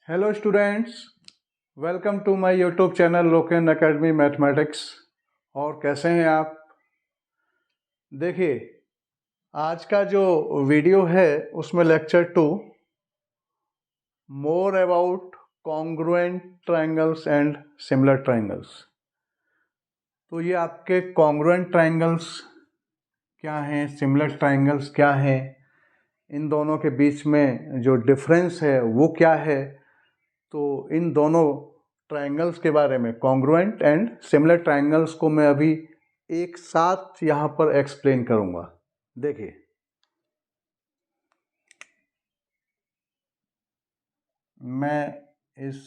Hello students, welcome to my YouTube channel Loken Academy mathematics. और कैसे हैं आप? देखिए, आज का जो वीडियो है उसमें lecture 2 more about congruent triangles and similar triangles. तो ये आपके कॉन्ग्रुएंट ट्रायंगल्स क्या हैं, सिमिलर ट्रायंगल्स क्या हैं, इन दोनों के बीच में जो डिफरेंस है वो क्या है। तो इन दोनों ट्रायंगल्स के बारे में, कॉन्ग्रुएंट एंड सिमिलर ट्रायंगल्स को मैं अभी एक साथ यहाँ पर एक्सप्लेन करूँगा। देखिए, मैं इस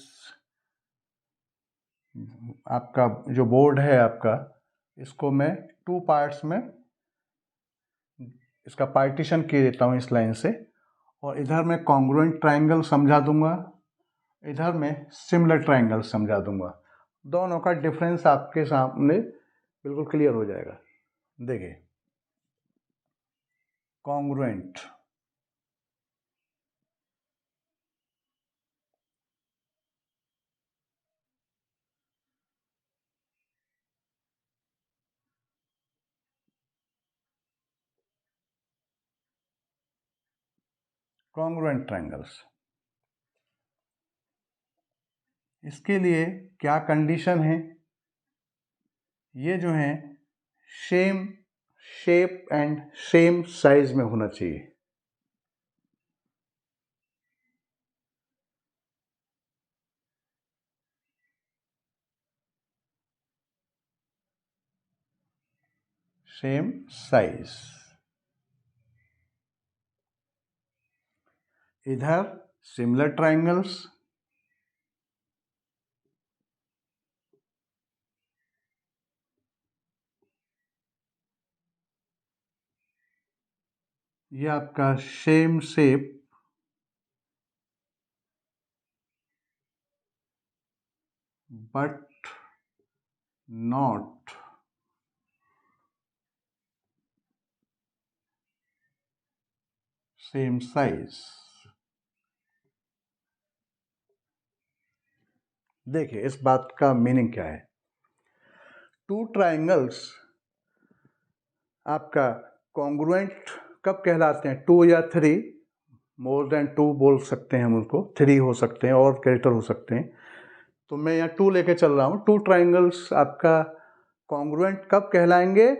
आपका जो बोर्ड है आपका, इसको मैं 2 पार्ट्स में इसका पार्टीशन किए देता हूँ इस लाइन से। और इधर मैं कॉन्ग्रुएंट ट्रायंगल समझा दूंगा, इधर मैं सिमिलर ट्रायंगल समझा दूंगा। दोनों का डिफरेंस आपके सामने बिल्कुल क्लियर हो जाएगा। देखिए, कॉन्ग्रुएंट कॉन्ग्रुएंट ट्रायंगल्स, इसके लिए क्या कंडीशन है? ये जो है same shape and same size में होना चाहिए। Same size. इधर सिमिलर ट्रायंगल्स, ये आपका same shape but not same size. देखिए, इस बात का मीनिंग क्या है। 2 ट्रायंगल्स आपका कॉन्ग्रुएंट कब कहलाते हैं? 2 या 3, मोर देन 2 बोल सकते हैं हम उनको, 3 हो सकते हैं और कैरेक्टर हो सकते हैं। तो मैं यहाँ 2 लेके चल रहा हूँ। 2 ट्रायंगल्स आपका कॉन्ग्रुएंट कब कहलाएंगे?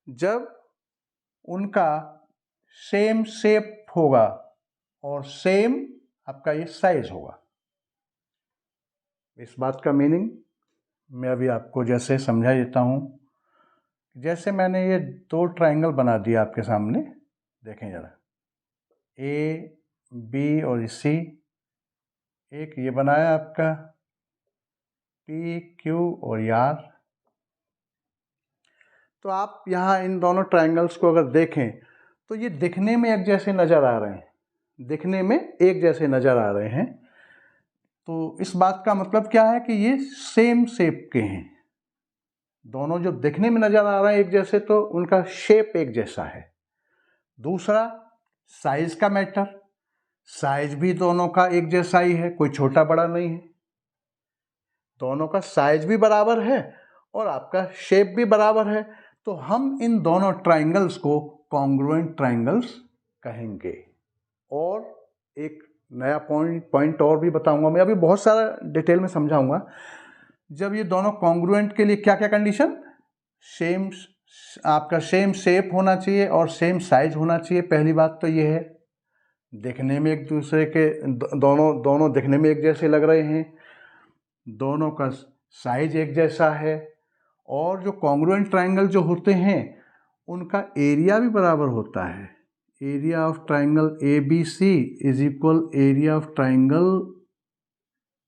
जब उनका सेम शेप होगा और सेम आपका ये साइज होगा। इस बात का मीनिंग मैं अभी आपको जैसे समझा देता हूँ। जैसे मैंने ये 2 ट्रायंगल बना दिया आपके सामने, देखें जरा, ए बी और सी। एक ये बनाया आपका पी क्यू और आर। तो आप यहाँ इन दोनों ट्रायंगल्स को अगर देखें तो ये दिखने में एक जैसे नज़र आ रहे हैं, दिखने में एक जैसे नज़र आ रहे हैं। तो इस बात का मतलब क्या है कि ये सेम शेप के हैं। दोनों जो दिखने में नज़र आ रहे हैं एक जैसे, तो उनका शेप एक जैसा है। दूसरा, साइज का मैटर। साइज भी दोनों का एक जैसा ही है, कोई छोटा बड़ा नहीं है। दोनों का साइज भी बराबर है और आपका शेप भी बराबर है। तो हम इन दोनों ट्रायंगल्स को कॉन्ग्रुएंट ट्रायंगल्स कहेंगे। और एक नया पॉइंट और भी बताऊंगा मैं, अभी बहुत सारा डिटेल में समझाऊंगा। जब ये दोनों कॉन्ग्रुएंट के लिए क्या क्या कंडीशन? सेम, आपका सेम शेप होना चाहिए और सेम साइज होना चाहिए। पहली बात तो ये है, दिखने में एक दूसरे के दोनों दिखने में एक जैसे लग रहे हैं, दोनों का साइज एक जैसा है। और जो कॉन्ग्रुएंट ट्रायंगल जो होते हैं उनका एरिया भी बराबर होता है। Area of triangle A B C is equal area of triangle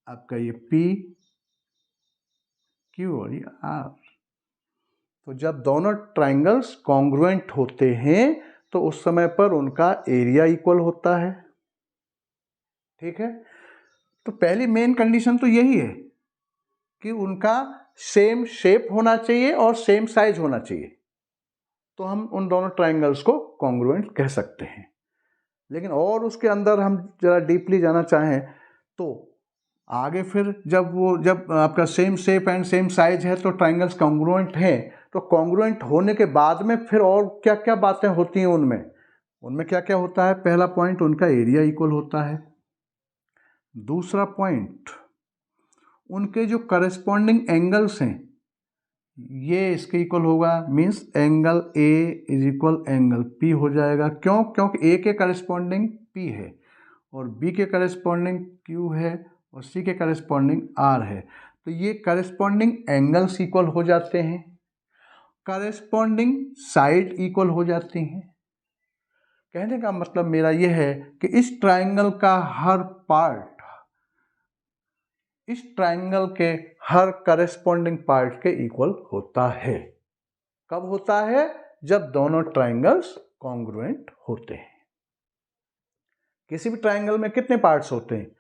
आपका ये पी क्यू और ये आर। तो जब दोनों ट्रायंगल्स कॉन्ग्रुएंट होते हैं तो उस समय पर उनका एरिया इक्वल होता है। ठीक है, तो पहली मेन कंडीशन तो यही है कि उनका सेम शेप होना चाहिए और सेम साइज होना चाहिए। तो हम उन दोनों ट्रायंगल्स को कॉन्ग्रुएंट कह सकते हैं। लेकिन और उसके अंदर हम जरा डीपली जाना चाहें तो आगे फिर जब आपका same shape and same size है तो ट्राइंगल्स कॉन्ग्रुएंट हैं, तो कॉन्ग्रुएंट होने के बाद में फिर और क्या क्या बातें होती हैं उनमें क्या क्या होता है। पहला पॉइंट, उनका एरिया इक्वल होता है। दूसरा पॉइंट, उनके जो करस्पॉन्डिंग एंगल्स हैं ये इसके इक्वल होगा, means angle A is equal angle P हो जाएगा। क्यों? क्योंकि ए के करस्पॉन्डिंग पी है और बी के करस्पॉन्डिंग क्यू है और सी के करस्पॉन्डिंग आर है, तो ये करस्पॉन्डिंग एंगल्स इक्वल हो जाते हैं, करस्पॉन्डिंग साइड इक्वल हो जाती हैं। कहने का मतलब मेरा ये है कि इस ट्राइंगल का हर पार्ट, इस ट्राइंगल के हर करस्पॉन्डिंग पार्ट के इक्वल होता है। कब होता है? जब दोनों ट्राइंगल्स कॉन्ग्रुएंट होते हैं। किसी भी ट्राइंगल में कितने पार्ट्स होते हैं?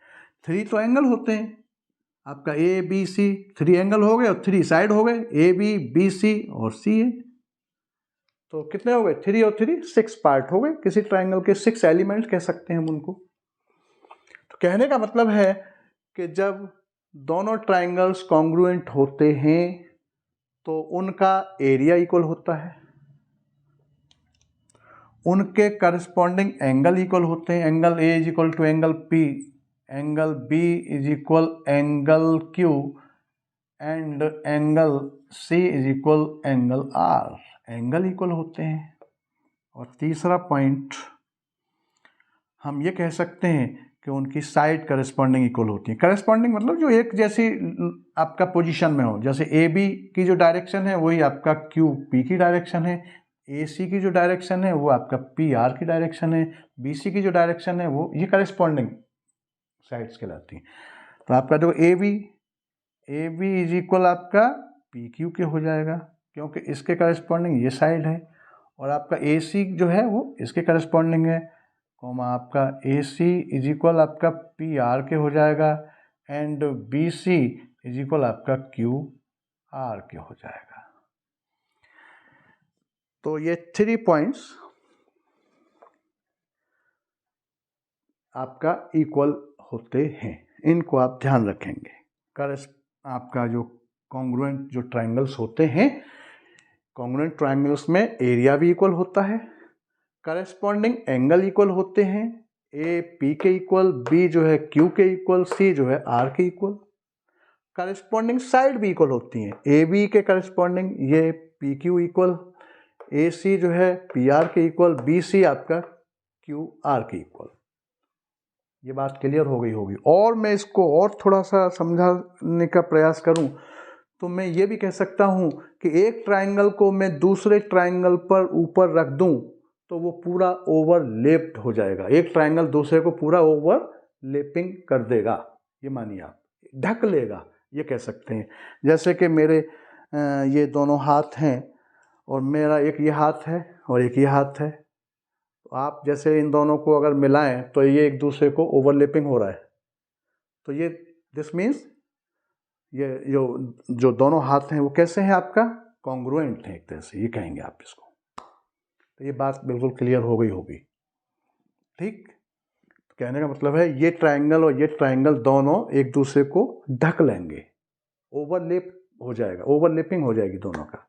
3 तो एंगल होते हैं। आपका ए बी सी 3 एंगल हो गए और 3 साइड हो गए, ए बी सी और सी है, तो कितने हो गए? 3 और 3 6 पार्ट हो गए। किसी ट्राइंगल के 6 एलिमेंट कह सकते हैं हम उनको। तो कहने का मतलब है कि जब दोनों ट्राइंगल्स कॉन्ग्रुएंट होते हैं तो उनका एरिया इक्वल होता है, उनके करस्पॉन्डिंग एंगल इक्वल होते हैं। Angle A is equal to angle P, angle B is equal angle Q and angle C is equal angle R, angle equal होते हैं। और तीसरा पॉइंट, हम ये कह सकते हैं कि उनकी साइड करस्पॉन्डिंग इक्वल होती है। करस्पॉन्डिंग मतलब जो एक जैसी आपका पोजीशन में हो, जैसे ए बी की जो डायरेक्शन है वही आपका क्यू पी की डायरेक्शन है, ए सी की जो डायरेक्शन है वो आपका पी आर की डायरेक्शन है, बी सी की जो डायरेक्शन है वो, ये करस्पॉन्डिंग साइड्स कहलाती हैं। तो आपका जो ए बी इज इक्वल आपका पी क्यू के हो जाएगा, क्योंकि इसके करस्पॉन्डिंग ये साइड है, और आपका ए सी जो है वो इसके करस्पॉन्डिंग है, कॉमा आपका ए सी इज इक्वल आपका पी आर के हो जाएगा and B C is equal आपका क्यू आर के हो जाएगा। तो ये 3 पॉइंट्स आपका इक्वल होते हैं, इनको आप ध्यान रखेंगे। आपका जो कॉन्ग्रुएंट जो ट्राइंगल्स होते हैं, कॉन्ग्रुएंट ट्राइंगल्स में एरिया भी इक्वल होता है, करस्पॉन्डिंग एंगल इक्वल होते हैं, ए पी के इक्वल, बी जो है क्यू के इक्वल, सी जो है आर के इक्वल। करस्पॉन्डिंग साइड भी इक्वल होती हैं, ए बी के करस्पॉन्डिंग ये पी क्यू इक्वल, ए सी जो है पी आर के इक्वल, बी सी आपका क्यू आर के इक्वल। ये बात क्लियर हो गई होगी। और मैं इसको और थोड़ा सा समझाने का प्रयास करूं तो मैं ये भी कह सकता हूं कि एक ट्राइंगल को मैं दूसरे ट्राइंगल पर ऊपर रख दूं तो वो पूरा ओवरलेप्ड हो जाएगा, एक ट्राइंगल दूसरे को पूरा ओवरलेपिंग कर देगा, ये मानिए आप, ढक लेगा, ये कह सकते हैं। जैसे कि मेरे ये दोनों हाथ हैं और मेरा एक ये हाथ है और एक ये हाथ है, तो आप जैसे इन दोनों को अगर मिलाएं तो ये एक दूसरे को ओवरलेपिंग हो रहा है, तो ये दिस मीन्स ये जो दोनों हाथ हैं वो कैसे हैं? आपका कॉन्ग्रुएंट है, एक तरह से ये कहेंगे आप इसको। तो ये बात बिल्कुल क्लियर हो गई होगी, ठीक। तो कहने का मतलब है ये ट्राइंगल और ये ट्राइंगल दोनों एक दूसरे को ढक लेंगे, ओवरलेप हो जाएगा, ओवरलेपिंग हो जाएगी दोनों का,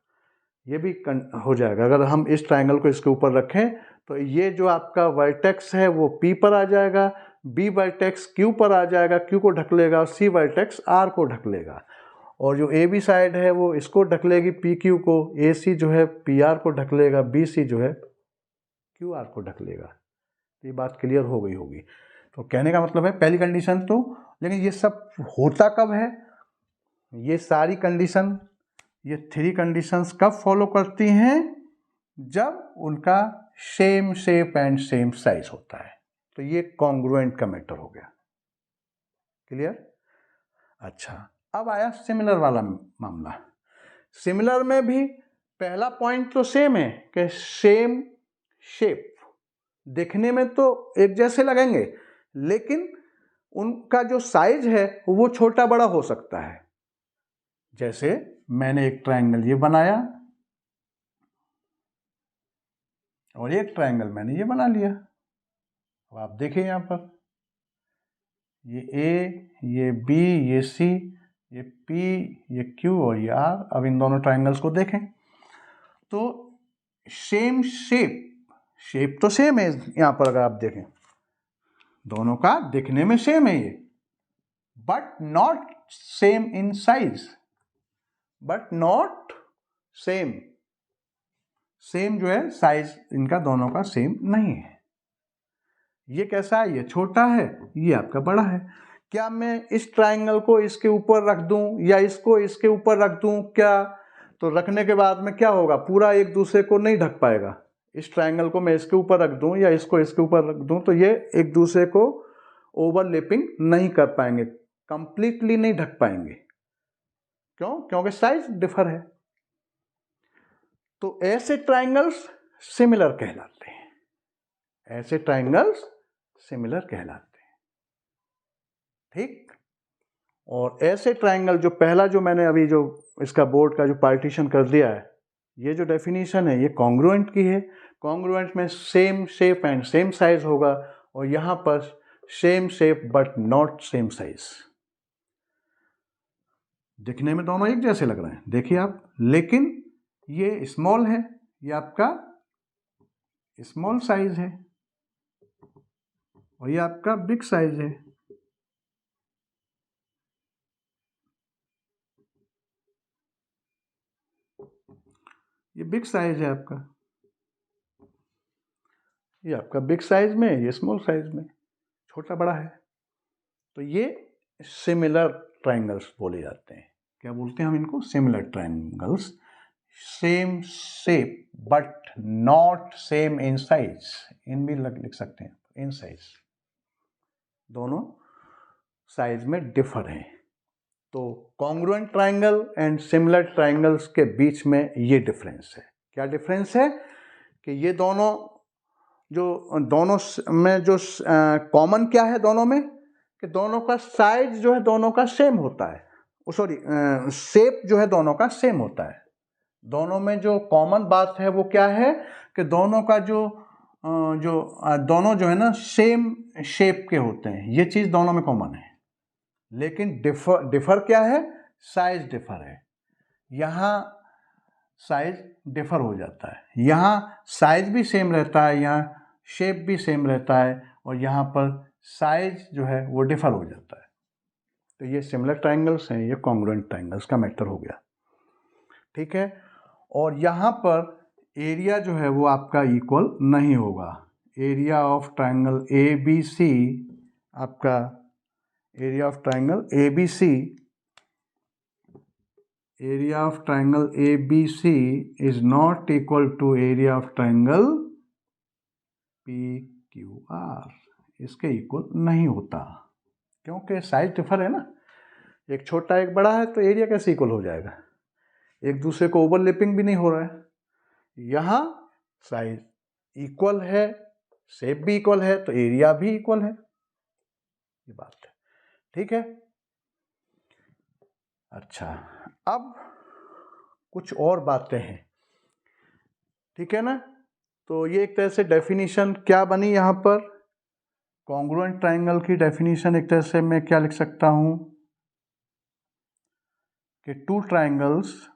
ये भी हो जाएगा। अगर हम इस ट्राइंगल को इसके ऊपर रखें तो ये जो आपका वर्टेक्स है वो P पर आ जाएगा, B वर्टेक्स Q पर आ जाएगा, Q को ढक लेगा, और C वर्टेक्स R को ढक लेगा, और जो AB साइड है वो इसको ढक लेगी PQ को, AC जो है PR को ढक लेगा, BC जो है QR को ढक लेगा। ये बात क्लियर हो गई होगी। तो कहने का मतलब है पहली कंडीशन तो, लेकिन ये सब होता कब है? ये सारी कंडीशन, ये 3 कंडीशंस कब फॉलो करती हैं? जब उनका same shape and same size होता है। तो ये कॉन्ग्रुएंट का मैटर हो गया, क्लियर? अच्छा, अब आया सिमिलर वाला मामला। सिमिलर में भी पहला पॉइंट तो सेम है कि सेम शेप, देखने में तो एक जैसे लगेंगे लेकिन उनका जो साइज है वो छोटा बड़ा हो सकता है। जैसे मैंने एक ट्रायंगल ये बनाया और एक ट्रायंगल मैंने ये बना लिया। अब आप देखें यहाँ पर ये ए, ये बी, ये सी, ये पी, ये क्यू और ये आर। अब इन दोनों ट्राइंगल्स को देखें तो सेम शेप तो सेम है यहां पर, अगर आप देखें दोनों का दिखने में सेम है ये, but not same in size, but not same जो है साइज इनका दोनों का सेम नहीं है। ये कैसा है, ये छोटा है, ये आपका बड़ा है। क्या मैं इस ट्राइंगल को इसके ऊपर रख दूं या इसको इसके ऊपर रख दूं क्या? तो रखने के बाद में क्या होगा, पूरा एक दूसरे को नहीं ढक पाएगा। इस ट्राइंगल को मैं इसके ऊपर रख दूं या इसको इसके ऊपर रख दूं तो ये एक दूसरे को ओवरलैपिंग नहीं कर पाएंगे, कंप्लीटली नहीं ढक पाएंगे। क्यों? क्योंकि साइज डिफर है। तो ऐसे ट्राइंगल्स सिमिलर कहलाते हैं, ऐसे ट्राइंगल्स सिमिलर कहलाते हैं। ठीक। और ऐसे ट्राइंगल जो पहला जो मैंने अभी जो इसका बोर्ड का जो पार्टीशन कर दिया है, ये जो डेफिनेशन है ये कॉन्ग्रुएंट की है। कॉन्ग्रुएंट में same shape and same size होगा, और यहां पर same shape but not same size. दिखने में दोनों एक जैसे लग रहे हैं, देखिए आप, लेकिन ये स्मॉल है, ये आपका स्मॉल साइज है, और ये आपका बिग साइज है। ये बिग साइज है आपका, ये आपका बिग साइज में, ये स्मॉल साइज में, छोटा बड़ा है। तो ये सिमिलर ट्राइंगल्स बोले जाते हैं। क्या बोलते हैं हम इनको? Similar triangles. Same shape but not same in size, in भी लिख सकते हैं, इन साइज, दोनों साइज में डिफर हैं। तो congruent triangle and similar triangles के बीच में ये डिफरेंस है। क्या डिफरेंस है? कि ये दोनों में जो कॉमन क्या है दोनों में, कि दोनों का साइज जो है दोनों का सेम होता है, सॉरी शेप जो है दोनों का सेम होता है। दोनों में जो कॉमन बात है वो क्या है कि दोनों का दोनों जो है ना सेम शेप के होते हैं, ये चीज़ दोनों में कॉमन है। लेकिन डिफर क्या है? साइज डिफर है। यहाँ साइज डिफर हो जाता है, यहाँ साइज भी सेम रहता है, यहाँ शेप भी सेम रहता है, और यहाँ पर साइज जो है वो डिफर हो जाता है। तो ये सिमिलर ट्राइंगल्स हैं, ये कॉन्ग्रुएंट ट्राइंगल्स का मैटर हो गया। ठीक है। और यहाँ पर एरिया जो है वो आपका इक्वल नहीं होगा। Area of triangle A B C, आपका area of triangle A B C, area of triangle ABC is not equal to area of triangle PQR, इसके इक्वल नहीं होता, क्योंकि साइज डिफर है ना, एक छोटा एक बड़ा है, तो एरिया कैसे इक्वल हो जाएगा? एक दूसरे को ओवरलैपिंग भी नहीं हो रहा है। यहाँ साइज इक्वल है, शेप भी इक्वल है, तो एरिया भी इक्वल है, ये बात है। ठीक है। अच्छा, अब कुछ और बातें हैं, ठीक है ना। तो ये एक तरह से डेफिनेशन क्या बनी यहाँ पर, कॉन्ग्रुएंट ट्राइंगल की डेफिनेशन एक तरह से मैं क्या लिख सकता हूँ कि two triangles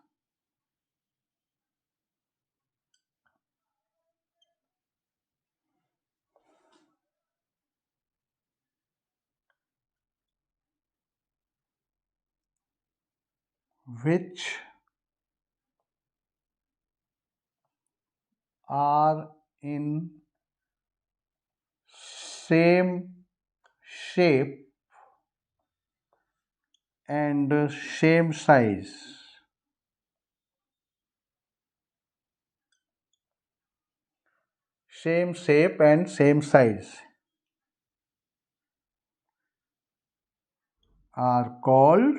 which are in same shape and same size are called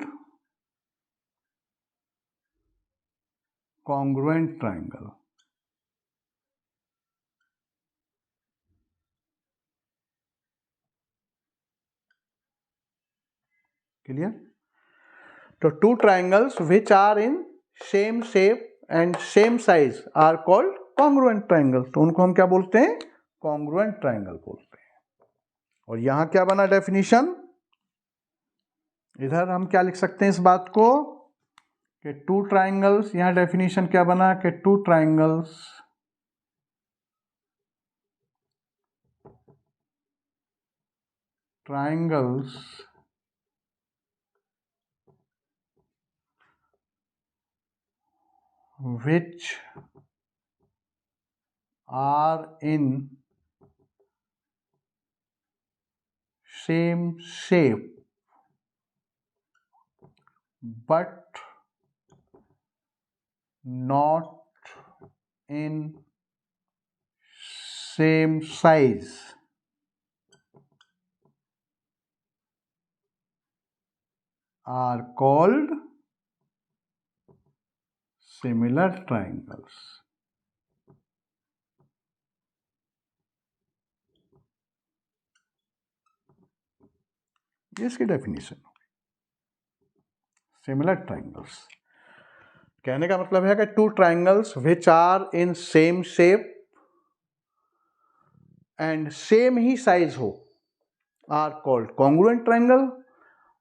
congruent triangle. Clear? So two triangles which are in same shape and same size are called congruent triangle. तो उनको हम क्या बोलते हैं? congruent triangle बोलते हैं। और यहाँ क्या बना डेफिनेशन? इधर हम क्या लिख सकते हैं इस बात को कि टू ट्राइंगल्स, यहां डेफिनेशन क्या बना कि two triangles which are in same shape but not in same size are called similar triangles. ये इसकी डेफिनेशन, सिमिलर ट्राइंगल्स कहने का मतलब है कि two triangles which are in same shape and same ही साइज हो आर कॉल्ड कॉन्ग्रुएंट ट्राइंगल,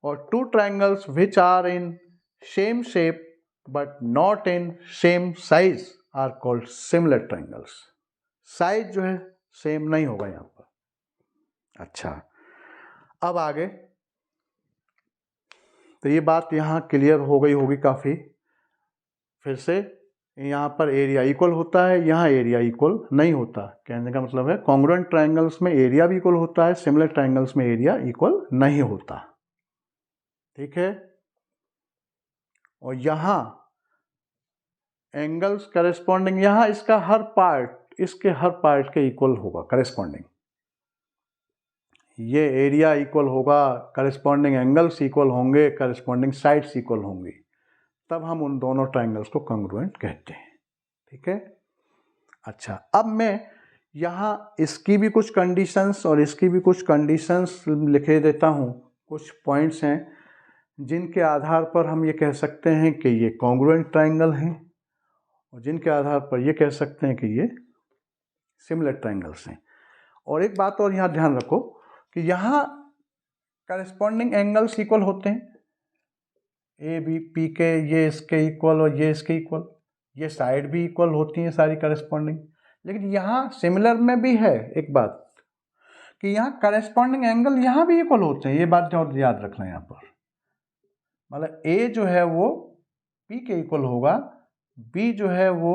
और two triangles which are in same shape but not in same size are called similar triangles. Size जो है same नहीं होगा यहां पर। अच्छा, अब आगे तो ये बात यहाँ क्लियर हो गई होगी काफ़ी। फिर से यहाँ पर एरिया इक्वल होता है, यहाँ एरिया इक्वल नहीं होता। कहने का मतलब है कॉन्ग्रुएंट ट्राइंगल्स में एरिया भी इक्वल होता है, सिमिलर ट्राइंगल्स में एरिया इक्वल नहीं होता। ठीक है, और यहाँ एंगल्स करेस्पॉन्डिंग, यहाँ इसका हर पार्ट इसके हर पार्ट के इक्वल होगा करेस्पॉन्डिंग। ये एरिया इक्वल होगा, करेस्पॉन्डिंग एंगल्स इक्वल होंगे, करेस्पॉन्डिंग साइड्स इक्वल होंगी, तब हम उन दोनों ट्राइंगल्स को कॉन्ग्रुएंट कहते हैं। ठीक है, अच्छा, अब मैं यहाँ इसकी भी कुछ कंडीशंस और इसकी भी कुछ कंडीशंस लिखे देता हूँ। कुछ पॉइंट्स हैं जिनके आधार पर हम ये कह सकते हैं कि ये कॉन्ग्रुएंट ट्राइंगल हैं, और जिनके आधार पर ये कह सकते हैं कि ये सिमिलर ट्राइंगल्स हैं। और एक बात और यहाँ ध्यान रखो कि यहाँ करेस्पॉन्डिंग एंगल्स इक्वल होते हैं, ए बी पी के ये इसके इक्वल और ये इसके इक्वल, ये साइड भी इक्वल होती हैं सारी करेस्पॉन्डिंग। लेकिन यहाँ सिमिलर में भी है एक बात कि यहाँ करेस्पॉन्डिंग एंगल यहाँ भी इक्वल होते हैं। ये बात और याद रखना यहाँ पर, मतलब ए जो है वो पी के इक्वल होगा, बी जो है वो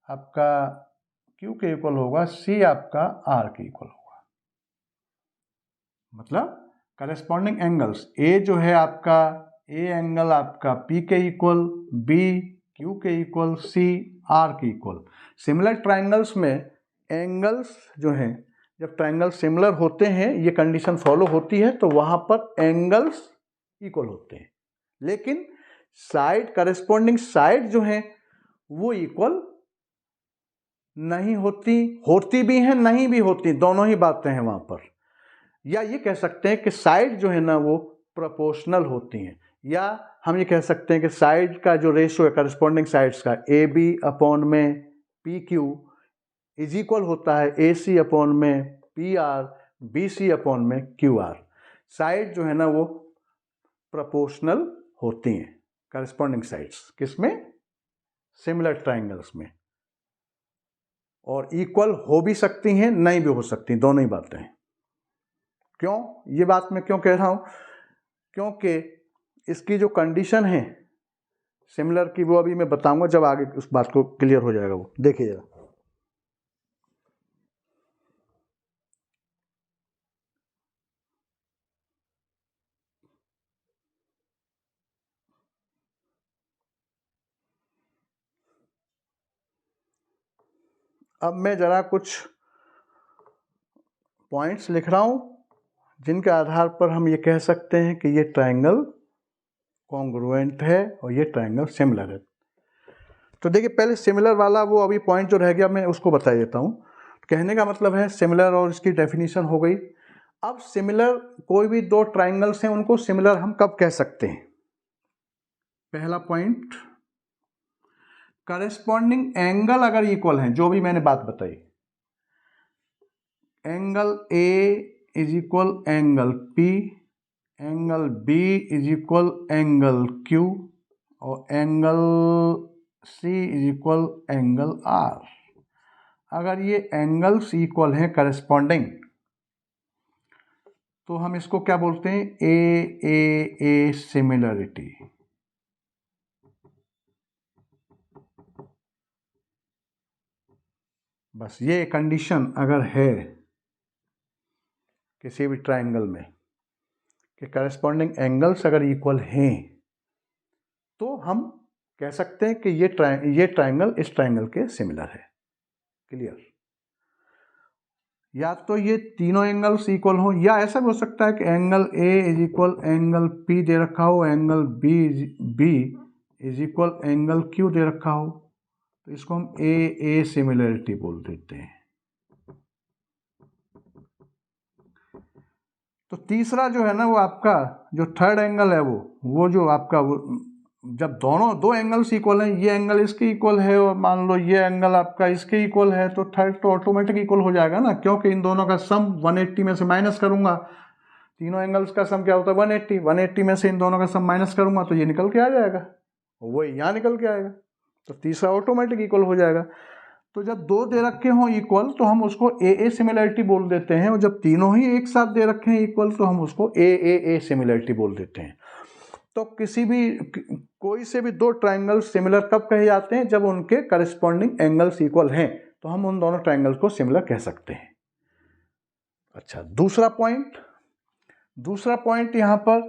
आपका क्यू के इक्वल होगा, सी आपका आर के इक्वल होगा। मतलब करेस्पॉन्डिंग एंगल्स ए जो है आपका, ए एंगल आपका पी के इक्वल, बी क्यू के इक्वल, सी आर के इक्वल। सिमिलर ट्राइंगल्स में एंगल्स जो हैं, जब ट्राइंगल सिमिलर होते हैं, ये कंडीशन फॉलो होती है, तो वहाँ पर एंगल्स इक्वल होते हैं। लेकिन साइड, करेस्पॉन्डिंग साइड जो हैं वो इक्वल नहीं होती, होती भी हैं नहीं भी होती, दोनों ही बातें हैं वहाँ पर। या ये कह सकते हैं कि साइड जो है ना वो प्रोपोर्शनल होती हैं, या हम ये कह सकते हैं कि साइड का जो रेशियो है करस्पॉन्डिंग साइड्स का, ए बी अपॉन में पी क्यू इज इक्वल होता है ए सी अपॉन में P R, B C upon में क्यू आर। साइड जो है ना वो प्रोपोर्शनल होती हैं करस्पॉन्डिंग साइड्स, किसमें? सिमिलर ट्राइंगल्स में। और इक्वल हो भी सकती हैं, नहीं भी हो सकती, दोनों ही बातें हैं। क्यों ये बात मैं क्यों कह रहा हूं? क्योंकि इसकी जो कंडीशन है सिमिलर की, वो अभी मैं बताऊंगा जब आगे उस बात को क्लियर हो जाएगा। वो देखिए जरा, अब मैं जरा कुछ पॉइंट्स लिख रहा हूं जिनके आधार पर हम ये कह सकते हैं कि ये ट्राइंगल कॉन्ग्रुएंट है और ये ट्राइंगल सिमिलर है। तो देखिए, पहले सिमिलर वाला वो अभी पॉइंट जो रह गया मैं उसको बता देता हूँ। कहने का मतलब है सिमिलर और इसकी डेफिनेशन हो गई। अब सिमिलर कोई भी दो ट्राइंगल्स हैं उनको सिमिलर हम कब कह सकते हैं? पहला पॉइंट, करेस्पॉन्डिंग एंगल अगर इक्वल हैं, जो भी मैंने बात बताई, angle A is equal angle P, angle B is equal angle Q और angle C is equal angle R. अगर ये एंगल्स इक्वल हैं करस्पॉन्डिंग तो हम इसको क्या बोलते हैं, ए सिमिलरिटी। बस ये कंडीशन अगर है किसी भी ट्रायंगल में कि करस्पॉन्डिंग एंगल्स अगर इक्वल हैं तो हम कह सकते हैं कि ये ट्रायंगल इस ट्रायंगल के सिमिलर है। क्लियर? या तो ये तीनों एंगल्स इक्वल हो, या ऐसा भी हो सकता है कि angle A is equal angle P दे रखा हो, angle B is equal angle Q दे रखा हो, तो इसको हम ए सिमिलरिटी बोल देते हैं। तो तीसरा जो है ना वो आपका जो थर्ड एंगल है वो जो आपका जब दोनों दो एंगल्स इक्वल हैं, ये एंगल इसके इक्वल है और मान लो ये एंगल आपका इसके इक्वल है, तो थर्ड तो ऑटोमेटिक इक्वल हो जाएगा ना, क्योंकि इन दोनों का सम 180 में से माइनस करूंगा। तीनों एंगल्स का सम क्या होता है 180 में से इन दोनों का सम माइनस करूंगा तो ये निकल के आ जाएगा, वो यहाँ निकल के आएगा, तो तीसरा ऑटोमेटिक इक्वल हो जाएगा। तो जब दो दे रखे हों इक्वल तो हम उसको ए सिमिलरिटी बोल देते हैं, और जब तीनों ही एक साथ दे रखे हैं इक्वल तो हम उसको ए सिमिलरिटी बोल देते हैं। तो कोई से भी दो ट्रायंगल सिमिलर कब कहे जाते हैं, जब उनके करस्पॉन्डिंग एंगल्स इक्वल हैं, तो हम उन दोनों ट्रायंगल्स को सिमिलर कह सकते हैं। अच्छा, दूसरा पॉइंट यहाँ पर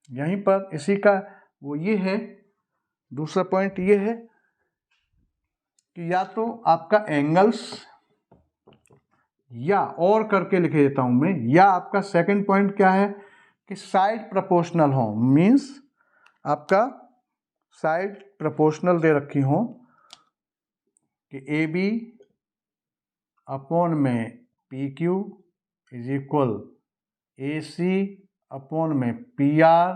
यहीं पर इसी का वो ये है, दूसरा पॉइंट ये है कि या तो आपका एंगल्स, या और करके लिख देता हूं मैं, या आपका सेकंड पॉइंट क्या है कि साइड प्रोपोर्शनल हो, मींस आपका साइड प्रोपोर्शनल दे रखी हो कि ए बी अपॉन में P Q is equal A C upon में P R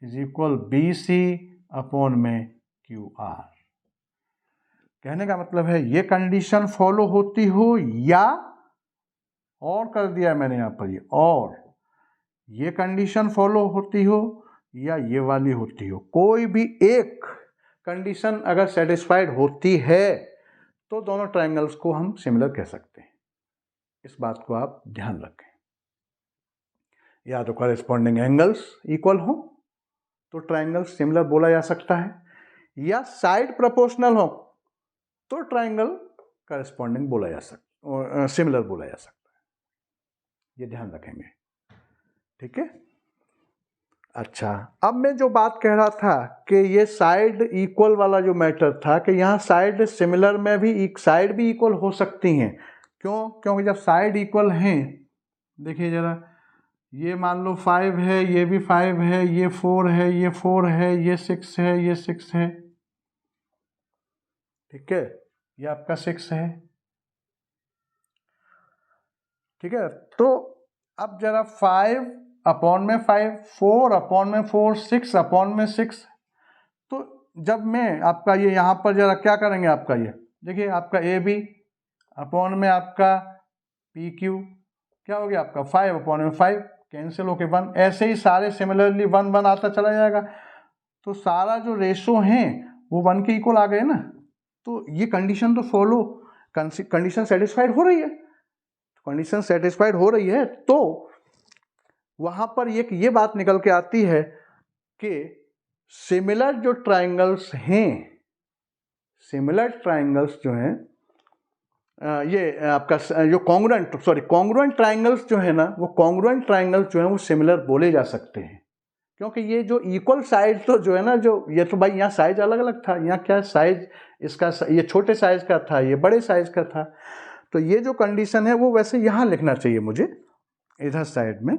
is equal B C upon में क्यू आर। कहने का मतलब है ये कंडीशन फॉलो होती हो, या और कर दिया मैंने यहाँ पर ये कंडीशन फॉलो होती हो या ये वाली होती हो, कोई भी एक कंडीशन अगर सेटिस्फाइड होती है तो दोनों ट्रायंगल्स को हम सिमिलर कह सकते हैं। इस बात को आप ध्यान रखें। या तो कॉरेस्पॉन्डिंग एंगल्स इक्वल हो तो ट्रायंगल सिमिलर बोला जा सकता है, या साइड प्रोपोर्शनल हो तो ट्रायंगल कॉरेस्पॉन्डिंग बोला जा सकता और सिमिलर बोला जा सकता है। ये ध्यान रखेंगे, ठीक है। अच्छा, अब मैं जो बात कह रहा था कि ये साइड इक्वल वाला जो मैटर था कि यहाँ साइड सिमिलर में भी साइड भी इक्वल हो सकती हैं। क्यों? क्योंकि जब साइड इक्वल हैं, देखिए ज़रा, ये मान लो 5 है, ये भी 5 है, ये 4 है, ये 4 है, ये 6 है, ये 6 है, ठीक है, ये आपका 6 है, ठीक है। तो अब जरा 5 अपॉन में 5, 4 अपॉन में 4, 6 अपॉन में 6, तो जब मैं आपका ये यहाँ पर जरा क्या करेंगे, आपका ये देखिए, आपका ए बी अपॉन में आपका पी क्यू क्या हो गया, आपका 5 अपॉन में 5 कैंसिल होके 1, ऐसे ही सारे सिमिलरली 1 1 आता चला जाएगा, तो सारा जो रेशो हैं वो 1 के इक्वल आ गए ना। तो ये कंडीशन तो फॉलो, कंडीशन सेटिस्फाइड हो रही है, कंडीशन सेटिस्फाइड हो रही है, तो वहां पर ये बात निकल के आती है कि सिमिलर जो ट्रायंगल्स हैं, सिमिलर ट्रायंगल्स जो हैं, ये आपका जो कॉन्ग्रुएंट ट्रायंगल्स जो है ना, वो कॉन्ग्रुएंट ट्रायंगल्स जो हैं वो सिमिलर बोले जा सकते हैं। क्योंकि ये जो इक्वल साइज तो जो है ना, जो ये तो भाई यहाँ साइज अलग अलग था, यहाँ क्या साइज इसका, ये छोटे साइज का था, ये बड़े साइज का था, तो ये जो कंडीशन है वो वैसे यहाँ लिखना चाहिए मुझे इधर साइड में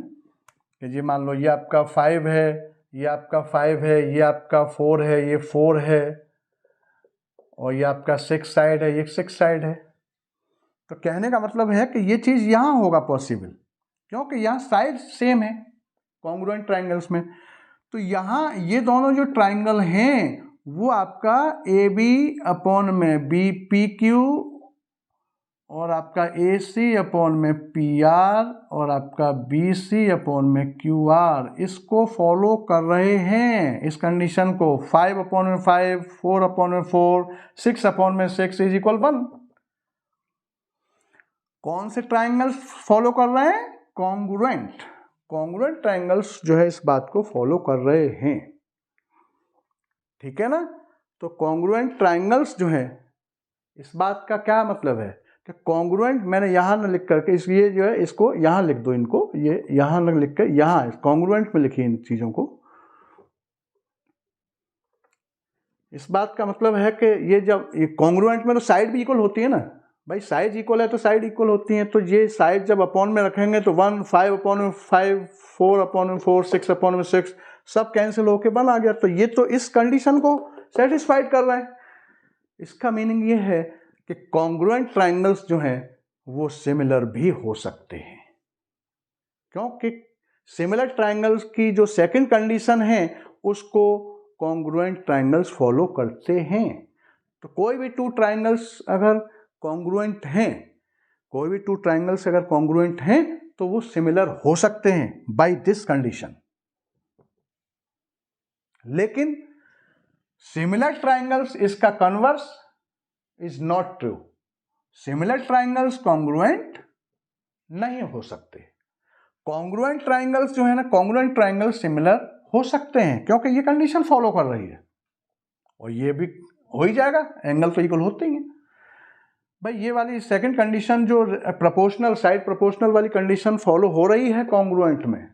कि जी मान लो ये आपका 5 है, ये आपका 5 है, ये आपका 4 है, ये 4 है, और ये आपका 6 साइड है, ये 6 साइड है। तो कहने का मतलब है कि ये चीज़ यहाँ होगा पॉसिबल, क्योंकि यहाँ साइड सेम है कॉन्ग्रुएंट ट्रायंगल्स में। तो यहाँ ये दोनों जो ट्रायंगल हैं वो आपका ए बी अपॉन में बी पी क्यू और आपका AC अपॉन में PR और आपका BC अपॉन में QR इसको फॉलो कर रहे हैं, इस कंडीशन को 5 अपॉन में 5, 4 अपॉन में 4, 6 अपॉन में 6 इज इक्वल 1। कौन से ट्राइंगल्स फॉलो कर रहे हैं? कॉन्ग्रुएंट। कॉन्ग्रुएंट ट्राइंगल्स जो है इस बात को फॉलो कर रहे हैं, ठीक है ना। तो कॉन्ग्रुएंट ट्राइंगल्स जो है इस बात का क्या मतलब है कि कॉन्ग्रुएंट, मैंने यहाँ न लिख करके इसलिए जो है इसको यहाँ लिख दो, इनको ये यहाँ न लिख कर यहाँ कॉन्ग्रुएंट में लिखिए इन चीज़ों को। इस बात का मतलब है कि ये जब ये कॉन्ग्रुएंट में तो साइड भी इक्वल होती है ना भाई, साइड इक्वल है तो साइड इक्वल होती हैं, तो ये साइड जब अपॉन में रखेंगे तो 1, 5 अपॉन में 5, 4 अपॉन में 4, 6 अपॉन में 6 सब कैंसिल होके 1 आ गया। तो ये तो इस कंडीशन को सेटिस्फाइड कर रहा है। इसका मीनिंग ये है कि कॉन्ग्रुएंट ट्राइंगल्स जो हैं वो सिमिलर भी हो सकते हैं, क्योंकि सिमिलर ट्राइंगल्स की जो सेकंड कंडीशन है उसको कॉन्ग्रुएंट ट्राइंगल्स फॉलो करते हैं। तो कोई भी टू ट्राइंगल्स अगर कॉन्ग्रुएंट हैं, कोई भी टू ट्राइंगल्स अगर कॉन्ग्रुएंट हैं तो वो सिमिलर हो सकते हैं बाय दिस कंडीशन। लेकिन सिमिलर ट्राइंगल्स इसका converse is not true. Similar triangles congruent नहीं हो सकते। कॉन्ग्रुएंट ट्राइंगल्स जो है ना, कॉन्ग्रुएंट ट्राइंगल्स सिमिलर हो सकते हैं क्योंकि ये कंडीशन फॉलो कर रही है, और ये भी हो ही जाएगा, एंगल तो इक्वल होते ही हैं भाई। ये वाली सेकंड कंडीशन जो प्रोपोर्शनल, साइड प्रोपोर्शनल वाली कंडीशन फॉलो हो रही है कॉन्ग्रुएंट में,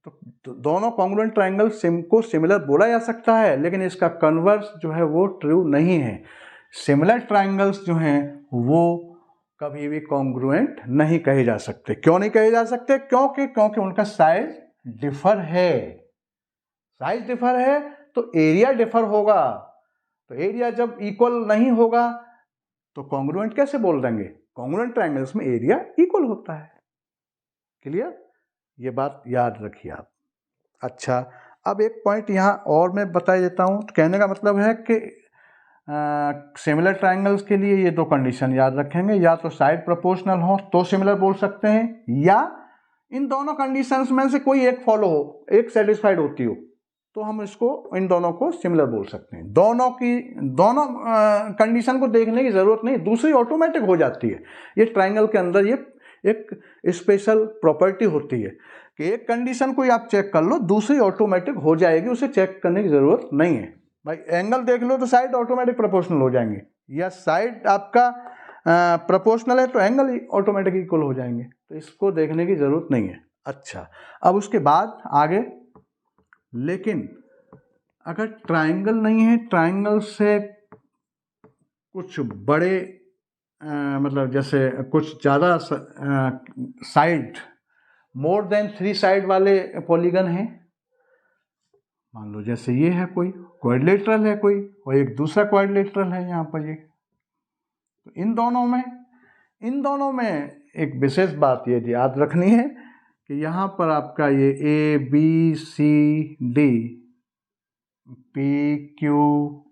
तो दोनों कॉन्ग्रुएंट ट्राइंगल्स को सिमिलर बोला जा सकता है, लेकिन इसका कन्वर्स जो है वो ट्रू नहीं है। सिमिलर ट्राइंगल्स जो हैं वो कभी भी कॉन्ग्रुएंट नहीं कहे जा सकते। क्यों नहीं कहे जा सकते? क्योंकि उनका साइज डिफर है। साइज डिफर है तो एरिया डिफर होगा। तो एरिया जब इक्वल नहीं होगा तो कॉन्ग्रुएंट कैसे बोल देंगे? कॉन्ग्रुएंट ट्राइंगल्स में एरिया इक्वल होता है। क्लियर? ये बात याद रखिए आप। अच्छा, अब एक पॉइंट यहाँ और मैं बता देता हूँ। कहने का मतलब है कि सिमिलर ट्राइंगल्स के लिए ये दो कंडीशन याद रखेंगे, या तो साइड प्रोपोर्शनल हो तो सिमिलर बोल सकते हैं, या इन दोनों कंडीशंस में से कोई एक फॉलो हो, एक सेटिस्फाइड होती हो, तो हम इसको, इन दोनों को सिमिलर बोल सकते हैं। दोनों कंडीशन को देखने की ज़रूरत नहीं, दूसरी ऑटोमेटिक हो जाती है। ये ट्राइंगल के अंदर ये एक स्पेशल प्रॉपर्टी होती है कि एक कंडीशन को आप चेक कर लो, दूसरी ऑटोमेटिक हो जाएगी, उसे चेक करने की ज़रूरत नहीं है। भाई एंगल देख लो तो साइड ऑटोमेटिक प्रोपोर्शनल हो जाएंगे, या साइड आपका प्रोपोर्शनल है तो एंगल ऑटोमेटिक इक्वल हो जाएंगे, तो इसको देखने की ज़रूरत नहीं है। अच्छा, अब उसके बाद आगे, लेकिन अगर ट्राइंगल नहीं है, ट्राइंगल से कुछ बड़े मतलब जैसे कुछ ज़्यादा साइड, मोर देन 3 साइड वाले पॉलीगन हैं, मान लो जैसे ये है, कोई क्वाड्रिलेटरल है कोई, और एक दूसरा क्वाड्रिलेटरल है यहाँ पर ये, तो इन दोनों में एक विशेष बात ये याद रखनी है कि यहाँ पर आपका ये ABCD PQRS,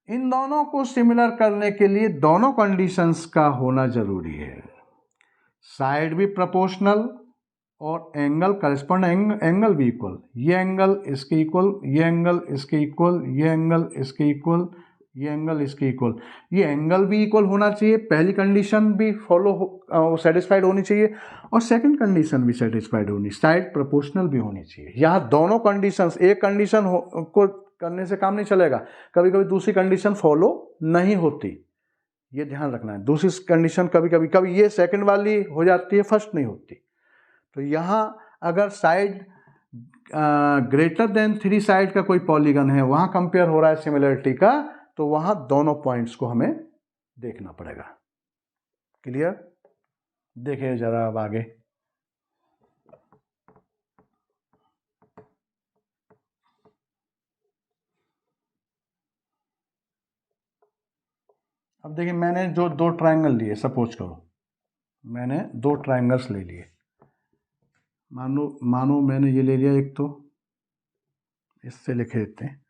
इन दोनों को सिमिलर करने के लिए दोनों कंडीशंस का होना जरूरी है। साइड भी प्रोपोर्शनल और एंगल करस्पॉन्डिंग एंगल भी इक्वल। ये एंगल इसके इक्वल, ये एंगल इसके इक्वल, ये एंगल इसके इक्वल, ये एंगल इसके इक्वल। ये एंगल भी इक्वल होना चाहिए, पहली कंडीशन भी सेटिस्फाइड होनी चाहिए, और सेकंड कंडीशन भी सेटिस्फाइड होनी, साइड प्रोपोर्शनल भी होनी चाहिए। यहाँ दोनों कंडीशंस, एक कंडीशन को करने से काम नहीं चलेगा, कभी कभी दूसरी कंडीशन फॉलो नहीं होती, ये ध्यान रखना है। दूसरी कंडीशन कभी ये सेकंड वाली हो जाती है, फर्स्ट नहीं होती। तो यहाँ अगर साइड ग्रेटर देन 3 साइड का कोई पॉलीगन है, वहाँ कंपेयर हो रहा है सिमिलरिटी का, तो वहाँ दोनों पॉइंट्स को हमें देखना पड़ेगा। क्लियर? देखिए जरा अब आगे। अब देखिए, मैंने जो 2 ट्राइंगल लिए, सपोज करो मैंने 2 ट्राइंगल्स ले लिए, मानो मैंने ये ले लिया एक, तो इससे लिख देते हैं।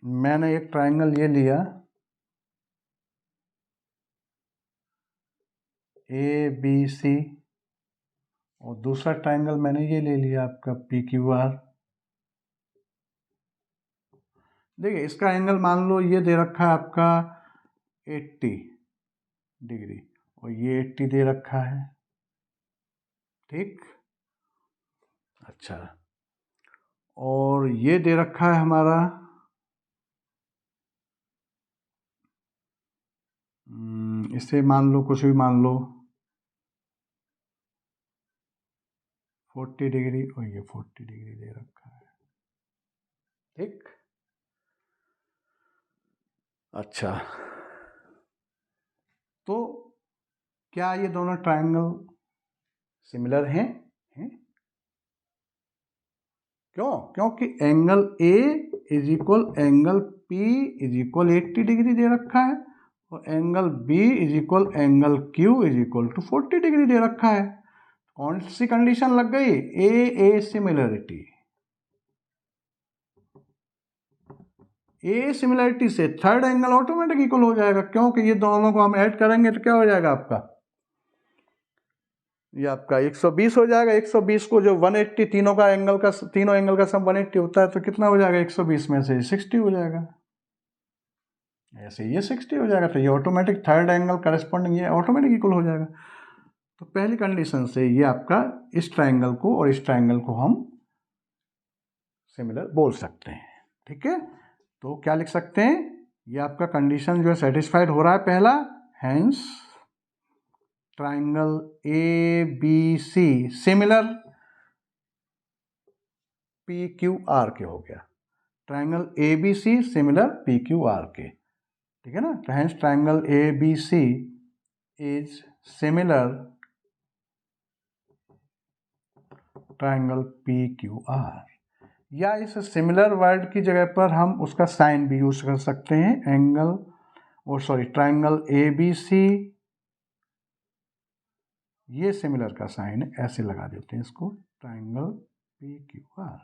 मैंने एक ट्राइंगल ये लिया ABC और दूसरा ट्राइंगल मैंने ये ले लिया आपका PQR। देखिए इसका एंगल मान लो ये दे रखा है आपका 80 डिग्री और ये 80 दे रखा है, ठीक। अच्छा, और ये दे रखा है हमारा इसे मान लो कुछ भी मान लो 40 डिग्री और ये 40 डिग्री दे रखा है, ठीक। अच्छा, तो क्या ये दोनों ट्रायंगल सिमिलर हैं? क्यों? क्योंकि angle A is equal angle P is equal 80 degree दे रखा है और angle B is equal angle Q is equal to 40 degree दे रखा है। कौन सी कंडीशन लग गई? A similarity. A सिमिलरिटी से थर्ड एंगल ऑटोमेटिक इक्वल हो जाएगा, क्योंकि ये दोनों को हम ऐड करेंगे तो क्या हो जाएगा आपका, ये आपका 120 हो जाएगा। 120 को जो 180 तीनों एंगल का सम 180 होता है, तो कितना हो जाएगा 120 में से 60 हो जाएगा, ऐसे ये 60 हो जाएगा। तो ये ऑटोमेटिक थर्ड एंगल करस्पॉन्डिंग ये ऑटोमेटिक इक्वल हो जाएगा। तो पहली कंडीशन से ये आपका इस ट्राइंगल को और इस ट्राइंगल को हम सिमिलर बोल सकते हैं, ठीक है। तो क्या लिख सकते हैं, ये आपका कंडीशन जो है सेटिस्फाइड हो रहा है पहला, hence triangle ABC similar PQR के हो गया। ट्राइंगल ABC सिमिलर PQR के, ठीक है ना। तो hence triangle ABC is similar triangle PQR। या इस सिमिलर वर्ड की जगह पर हम उसका साइन भी यूज कर सकते हैं, ट्राइंगल ABC, ये सिमिलर का साइन ऐसे लगा देते हैं इसको, ट्राइंगल PQR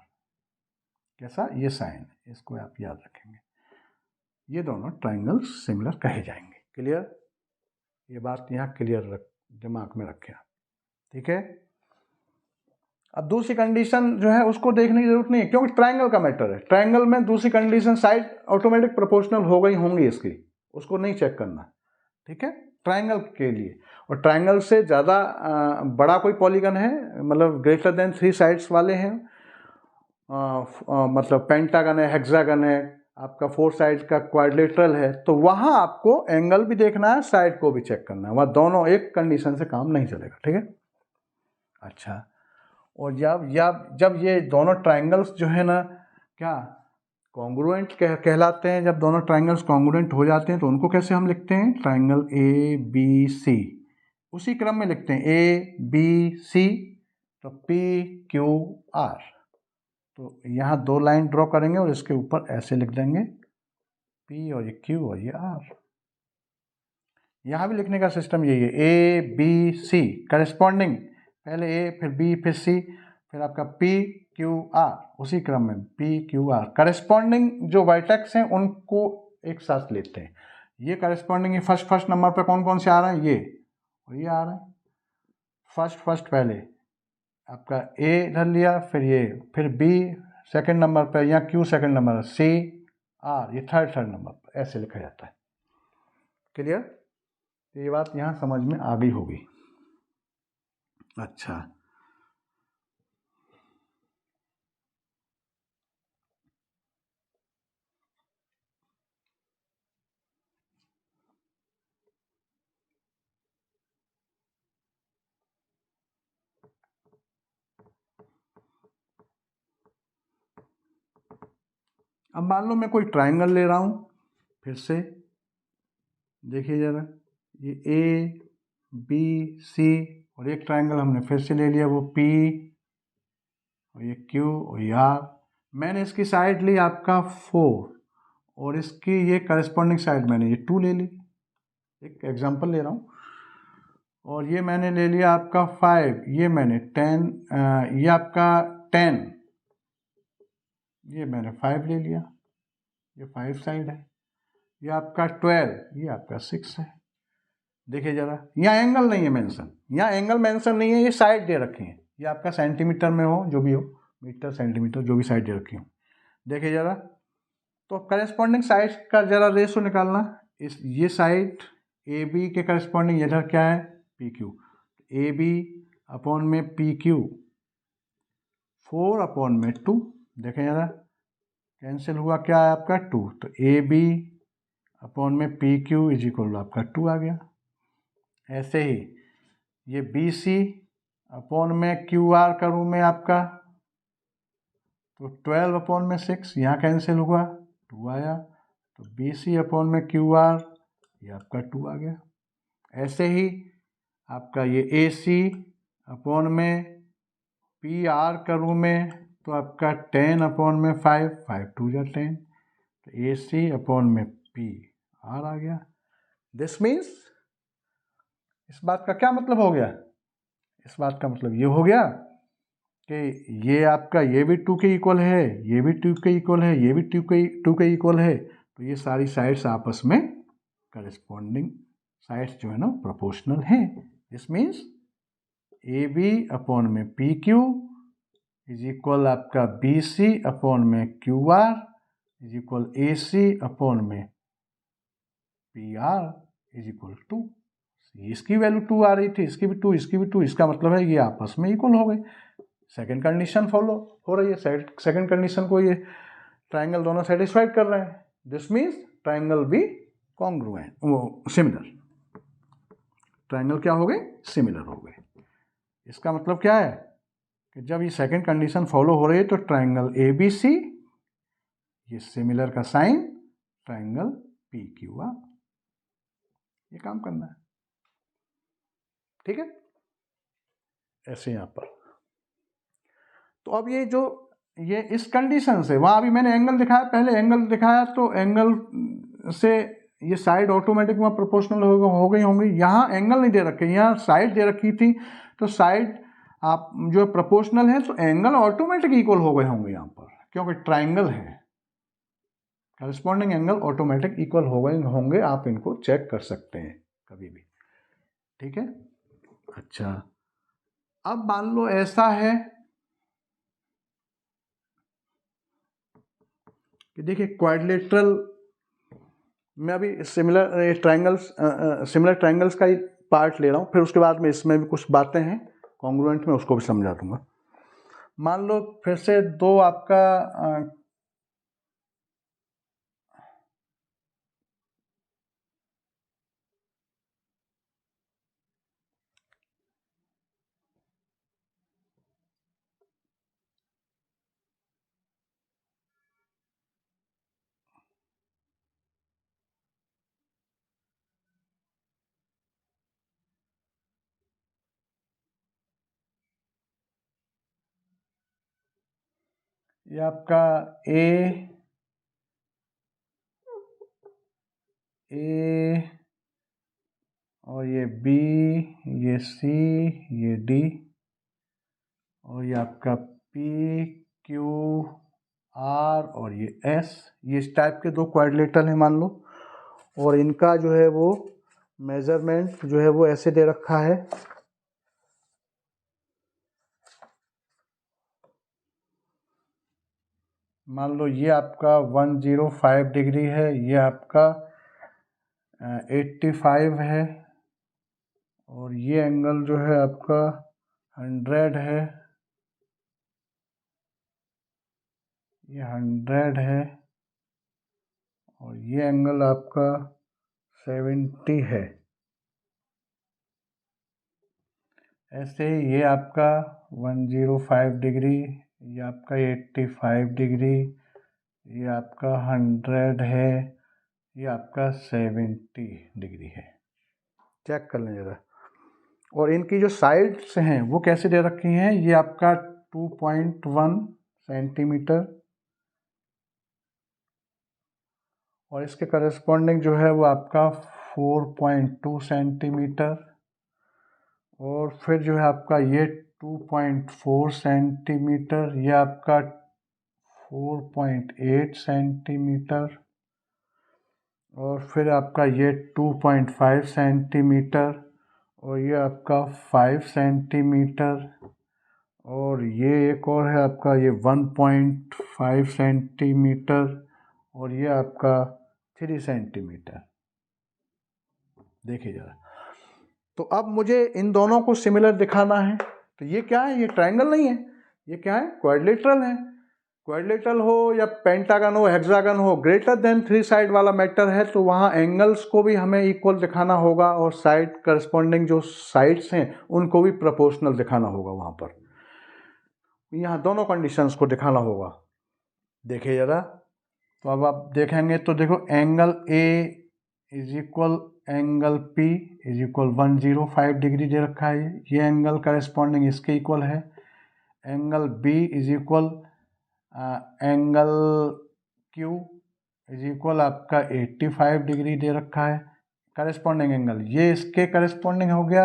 कैसा, ये साइन, इसको आप याद रखेंगे। ये दोनों ट्राइंगल सिमिलर कहे जाएंगे। क्लियर? ये बात यहाँ क्लियर दिमाग में रखें, ठीक है। अब दूसरी कंडीशन जो है उसको देखने की जरूरत नहीं है, क्योंकि ट्राइंगल का मैटर है। ट्राइंगल में दूसरी कंडीशन साइड ऑटोमेटिक प्रोपोर्शनल हो गई होंगी इसकी, उसको नहीं चेक करना, ठीक है, ट्राइंगल के लिए। और ट्राइंगल से ज़्यादा बड़ा कोई पॉलीगन है, मतलब ग्रेटर देन 3 साइड्स वाले हैं, मतलब पेंटागन है, हेक्सागन है, आपका 4 साइड का क्वाड्रिलेटरल है, तो वहाँ आपको एंगल भी देखना है, साइड को भी चेक करना है। वहाँ दोनों एक कंडीशन से काम नहीं चलेगा, ठीक है। अच्छा, और जब ये दोनों ट्राइंगल्स जो है ना क्या कॉन्ग्रुएंट कहलाते हैं, जब दोनों ट्राइंगल्स कॉन्ग्रुएंट हो जाते हैं तो उनको कैसे हम लिखते हैं, ट्राइंगल ABC उसी क्रम में लिखते हैं, ABC तो PQR। तो यहाँ 2 लाइन ड्रॉ करेंगे और इसके ऊपर ऐसे लिख देंगे P और ये Q और ये R। यहाँ भी लिखने का सिस्टम यही है, ABC करेस्पॉन्डिंग, पहले A फिर B फिर C फिर आपका PQR, उसी क्रम में PQR। करेस्पॉन्डिंग जो वर्टेक्स हैं उनको एक साथ लेते हैं। ये करेस्पॉन्डिंग ये फर्स्ट नंबर पर कौन कौन से आ रहे हैं, ये और ये आ रहा है। फर्स्ट पहले आपका A इधर लिया, फिर ये, फिर B सेकंड नंबर पर, या Q second number, C R ये थर्ड नंबर पर, ऐसे लिखा जाता है। क्लियर? ये बात यहाँ समझ में आ गई होगी। अच्छा, अब मान लो मैं कोई ट्राइंगल ले रहा हूँ, फिर से देखिए जरा, ये ABC और एक ट्राइंगल हमने फिर से ले लिया, वो P और ये Q और ये R। मैंने इसकी साइड ली आपका 4 और इसकी ये करस्पॉन्डिंग साइड मैंने ये 2 ले ली, एक एग्जांपल ले रहा हूँ। और ये मैंने ले लिया आपका 5, ये मैंने 10, ये आपका 10, ये मैंने 5 ले लिया, ये 5 साइड है, ये आपका 12, ये आपका 6 है। देखिए जरा, यहाँ एंगल नहीं है मेंशन, यहाँ एंगल मेंशन नहीं है, ये साइड दे रखी है, ये आपका सेंटीमीटर में हो जो भी हो, मीटर सेंटीमीटर जो भी साइड दे रखी हो। देखिए जरा, तो करेस्पॉन्डिंग साइड का जरा रेशो निकालना। इस ये साइड ए बी के करेस्पॉन्डिंग इधर क्या है, P Q, A B upon में पी क्यू 4/2। देखें जरा, कैंसिल हुआ क्या है आपका 2, तो ए बी अपॉन में पी क्यू इज इक्वल आपका 2 आ गया। ऐसे ही ये बी सी अपॉन में क्यू आर करूँ मैं आपका, तो 12/6, यहाँ कैंसिल हुआ 2 आया, तो बी सी अपॉन में क्यू आर, ये आपका 2 आ गया। ऐसे ही आपका ये ए सी अपॉन में पी आर करूँ मैं, तो आपका 10/5, 5 2 जा 10, तो ए सी अपॉन में पी आर आ गया। दिस मीन्स, इस बात का क्या मतलब हो गया, इस बात का मतलब ये हो गया कि ये आपका ये भी 2 के इक्वल है, ये भी 2 के इक्वल है, ये भी 2 के इक्वल है, तो ये सारी साइड्स आपस में करेस्पॉन्डिंग साइड्स जो है ना प्रोपोर्शनल हैं। This means A B upon में पी क्यू इज इक्वल आपका बी सी अपॉन में Q R is equal A C upon में पी आर इज इक्वल 2। इसकी वैल्यू 2 आ रही थी, इसकी भी 2, इसकी भी 2, इसका मतलब है ये आपस में इक्वल हो गए। सेकंड कंडीशन फॉलो हो रही है, सेकंड कंडीशन को ये ट्राइंगल दोनों सेटिस्फाइड कर रहे हैं। दिस मीन्स ट्राइंगल भी कॉन्ग्रुएंट, वो सिमिलर, ट्राइंगल क्या हो गए, सिमिलर हो गए। इसका मतलब क्या है कि जब ये सेकंड कंडीशन फॉलो हो रही है तो ट्राइंगल ए बी सी, ये सिमिलर का sign triangle P Q R, ये काम करना है, ठीक है। ऐसे यहाँ पर तो अब ये जो ये इस कंडीशन से, वहाँ अभी मैंने एंगल दिखाया, पहले एंगल दिखाया, तो एंगल से ये साइड ऑटोमेटिक वहाँ प्रोपोर्शनल हो गई होंगी। यहाँ एंगल नहीं दे रखे, यहाँ साइड दे रखी थी, तो साइड आप जो प्रोपोर्शनल है तो एंगल ऑटोमेटिक इक्वल हो गए होंगे यहाँ पर, क्योंकि ट्राइंगल है, करस्पॉन्डिंग एंगल ऑटोमेटिक इक्वल हो गए होंगे। आप इनको चेक कर सकते हैं कभी भी, ठीक है। अच्छा, अब मान लो ऐसा है कि देखिए क्वाड्रिलेटरल मैं अभी सिमिलर ट्राइंगल्स का ही पार्ट ले रहा हूँ, फिर उसके बाद में इसमें भी कुछ बातें हैं कॉन्ग्रुएंट में, उसको भी समझा दूंगा। मान लो फिर से दो आपका ये आपका ए और ये बी, ये सी, ये डी, और ये आपका पी क्यू आर और ये एस, ये इस टाइप के दो क्वाड्रिलेटरल हैं मान लो, और इनका जो है वो मेजरमेंट जो है वो ऐसे दे रखा है। मान लो ये आपका 105 डिग्री है, ये आपका 85 है, और ये एंगल जो है आपका 100 है, ये 100 है, और ये एंगल आपका 70 है। ऐसे ही ये आपका 105 डिग्री, ये आपका 85 डिग्री, ये आपका 100 है, ये आपका 70 डिग्री है। चेक कर लें जरा। और इनकी जो साइड्स हैं वो कैसे दे रखी हैं, ये आपका 2.1 सेंटीमीटर, और इसके करस्पॉन्डिंग जो है वो आपका 4.2 सेंटीमीटर, और फिर जो है आपका ये 2.4 सेंटीमीटर, ये आपका 4.8 सेंटीमीटर, और फिर आपका ये 2.5 सेंटीमीटर, और ये आपका 5 सेंटीमीटर, और ये एक और है आपका ये 1.5 सेंटीमीटर, और ये आपका 3 सेंटीमीटर। देखिए ज़रा, तो अब मुझे इन दोनों को सिमिलर दिखाना है। तो ये क्या है, ये ट्रायंगल नहीं है, ये क्या है, क्वाड्रिलेटरल है। क्वाड्रिलेटरल हो या पेंटागन हो, हेक्सागन हो, ग्रेटर देन 3 साइड वाला मैटर है, तो वहाँ एंगल्स को भी हमें इक्वल दिखाना होगा, और साइड करस्पॉन्डिंग जो साइड्स हैं उनको भी प्रोपोर्शनल दिखाना होगा वहाँ पर। यहाँ दोनों कंडीशंस को दिखाना होगा। देखिए ज़रा, तो अब आप देखेंगे तो देखो, angle A is equal angle P is equal 105 degree दे रखा है। ये एंगल करस्पॉन्डिंग इसके इक्वल है। Angle B is equal angle Q is equal आपका 85 डिग्री दे रखा है करस्पॉन्डिंग एंगल। ये इसके करस्पॉन्डिंग हो गया,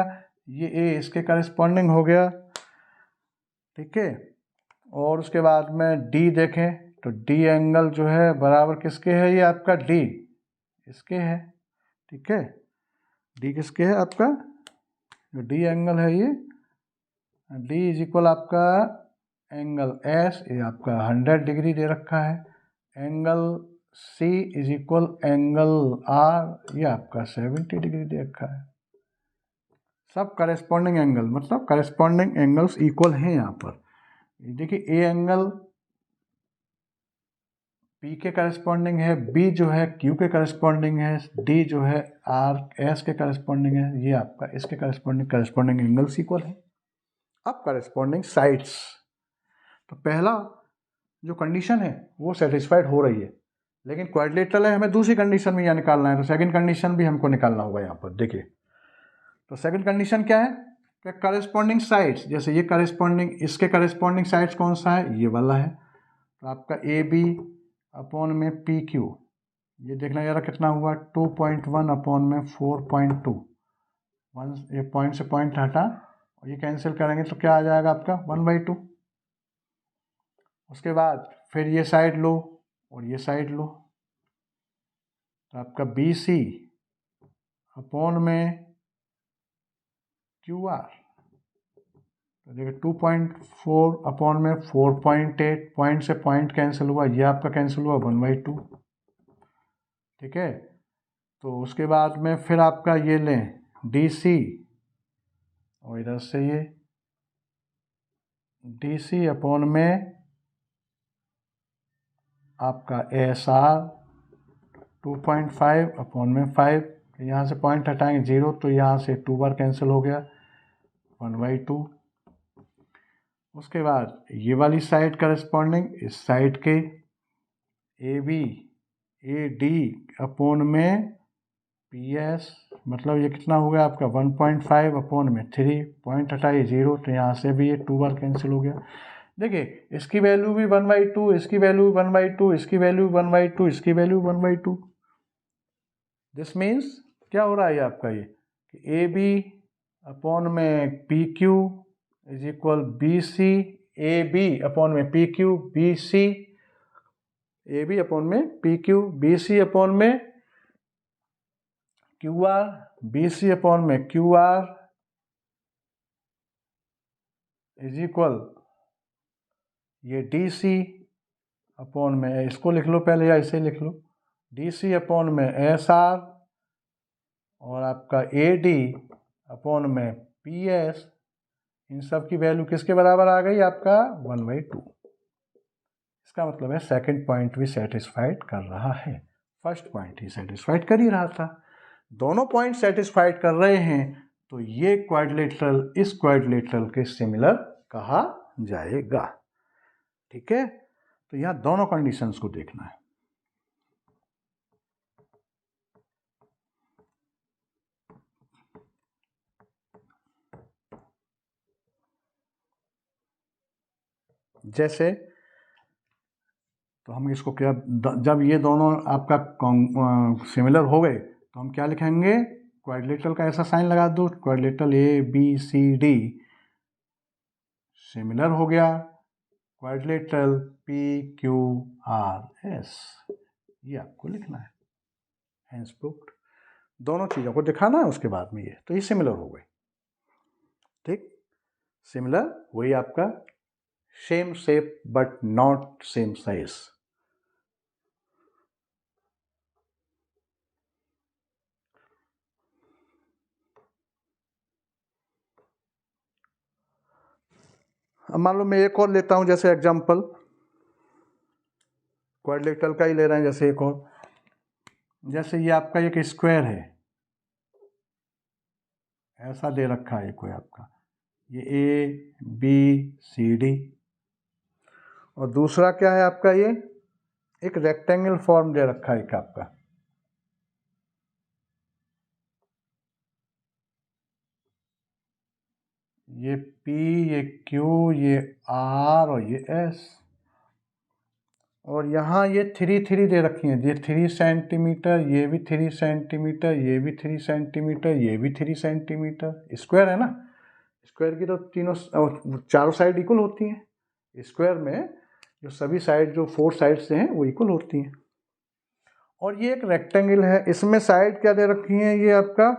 ये ए इसके करस्पॉन्डिंग हो गया, ठीक है। और उसके बाद में डी देखें तो डी एंगल जो है बराबर किसके है, ये आपका डी इसके है, ठीक है। डी किसके है आपका, जो डी एंगल है ये डी इज इक्वल आपका एंगल एस, ये आपका 100 डिग्री दे रखा है। Angle C is equal angle R, ये आपका 70 डिग्री दे रखा है। सब करेस्पॉन्डिंग एंगल, मतलब करेस्पॉन्डिंग एंगल्स इक्वल हैं यहाँ पर। देखिए ए एंगल पी के करस्पॉन्डिंग है, बी जो है क्यू के करस्पॉन्डिंग है, डी जो है आर एस के करस्पॉन्डिंग है, ये आपका इसके करस्पॉन्डिंग एंगल्स इक्वल है। अब करस्पॉन्डिंग साइड्स, तो पहला जो कंडीशन है वो सेटिस्फाइड हो रही है, लेकिन क्वाड्रिलेटरल है, हमें दूसरी कंडीशन भी यहाँ निकालना है, तो सेकंड कंडीशन भी हमको निकालना होगा यहाँ पर। देखिए, तो सेकंड कंडीशन क्या है कि करस्पॉन्डिंग साइड्स, जैसे ये करस्पॉन्डिंग, इसके करस्पॉन्डिंग साइड्स कौन सा है, ये वाला है, तो आपका ए बी अपॉन में पी क्यू, ये देखना जरा कितना हुआ, 2.1 अपॉन में 4.2, 1 ये पॉइंट से पॉइंट हटा और ये कैंसिल करेंगे तो क्या आ जाएगा आपका 1/2। उसके बाद फिर ये साइड लो और ये साइड लो, तो आपका बी सी अपॉन में क्यू आर, तो देखिए 2.4 अपॉन में 4.8, पॉइंट से पॉइंट कैंसिल हुआ, ये आपका कैंसिल हुआ 1/2, ठीक है। तो उसके बाद में फिर आपका ये लें डी सी, और इधर से ये डी सी अपॉन में आपका एस आर 2.5 अपॉन में 5, यहाँ से पॉइंट हटाएंगे 0, तो यहाँ से 2 बार कैंसिल हो गया 1/2। उसके बाद ये वाली साइड करस्पॉन्डिंग इस साइड के A B A D upon में पी एस, मतलब ये कितना हो गया आपका 1.5 अपॉन में 3, पॉइंट हटाइए 0, तो यहाँ से भी ये 2 बार कैंसिल हो गया। देखिए इसकी वैल्यू भी 1/2, इसकी वैल्यू 1/2, इसकी वैल्यू 1/2, इसकी वैल्यू 1/2। दिस मीन्स क्या हो रहा है आपका ये कि ए बी अपॉन में P Q is equal B C, A B upon में P Q B C, A B upon में P Q B C upon में Q R, B C upon में क्यू आर इज इक्वल ये D C upon में, इसको लिख लो पहले या इसे लिख लो, डी सी अपॉन में एस आर, और आपका ए डी अपॉन में पी एस, इन सब की वैल्यू किसके बराबर आ गई आपका 1/2। इसका मतलब है सेकंड पॉइंट भी सेटिस्फाइड कर रहा है, फर्स्ट पॉइंट ही सेटिस्फाइड कर ही रहा था। दोनों पॉइंट सेटिस्फाइड कर रहे हैं, तो ये क्वाड्रिलेटरल इस क्वाड्रिलेटरल के सिमिलर कहा जाएगा, ठीक है। तो यहाँ दोनों कंडीशंस को देखना है। जैसे तो हम इसको क्या, जब ये दोनों आपका सिमिलर हो गए तो हम क्या लिखेंगे, क्वाड्रिलेटरल का ऐसा साइन लगा दो, quadrilateral A B C D similar हो गया, quadrilateral P Q R S, ये आपको लिखना है हेंस प्रूव्ड। दोनों चीज़ों को दिखाना है उसके बाद में ये, तो ये सिमिलर हो गई। ठीक, सिमिलर वही आपका same shape but not same size. अब मान लो मैं एक और लेता हूं, जैसे एग्जांपल क्वाड्रिलेटरल का ही ले रहे हैं। जैसे एक और, जैसे ये आपका एक स्क्वायर है, ऐसा दे रखा है कोई आपका, ये ABCD, और दूसरा क्या है आपका, ये एक रेक्टेंगल फॉर्म दे रखा है एक आपका, ये P, ये Q, ये R और ये S, और यहाँ ये 3 दे रखी हैं, ये 3 सेंटीमीटर, ये भी 3 सेंटीमीटर, ये भी 3 सेंटीमीटर, ये भी 3 सेंटीमीटर। स्क्वायर है ना, स्क्वायर की तो तीनों चारों साइड इक्वल होती हैं। स्क्वायर में जो सभी साइड, जो 4 साइड्स हैं वो इक्वल होती हैं। और ये एक रेक्टेंगल है, इसमें साइड क्या दे रखी हैं, ये आपका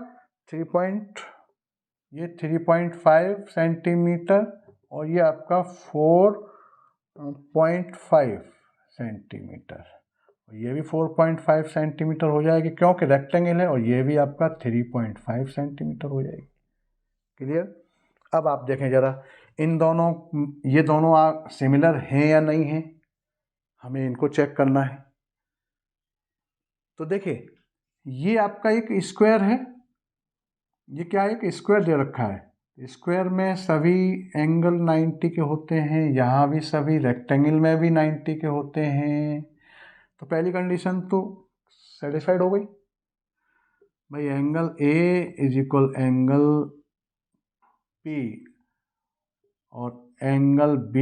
3.5 सेंटीमीटर और ये आपका 4.5 सेंटीमीटर, ये भी 4.5 सेंटीमीटर हो जाएगी क्योंकि रेक्टेंगल है, और ये भी आपका 3.5 सेंटीमीटर हो जाएगी। क्लियर। अब आप देखें जरा, इन दोनों, ये दोनों सिमिलर हैं या नहीं हैं, हमें इनको चेक करना है। तो देखिए, ये आपका एक स्क्वायर है, ये क्या है, एक स्क्वायर दे रखा है। स्क्वायर में सभी एंगल 90 के होते हैं, यहाँ भी सभी रेक्टेंगल में भी 90 के होते हैं। तो पहली कंडीशन तो सेटिस्फाइड हो गई भाई, angle A is equal angle P और एंगल B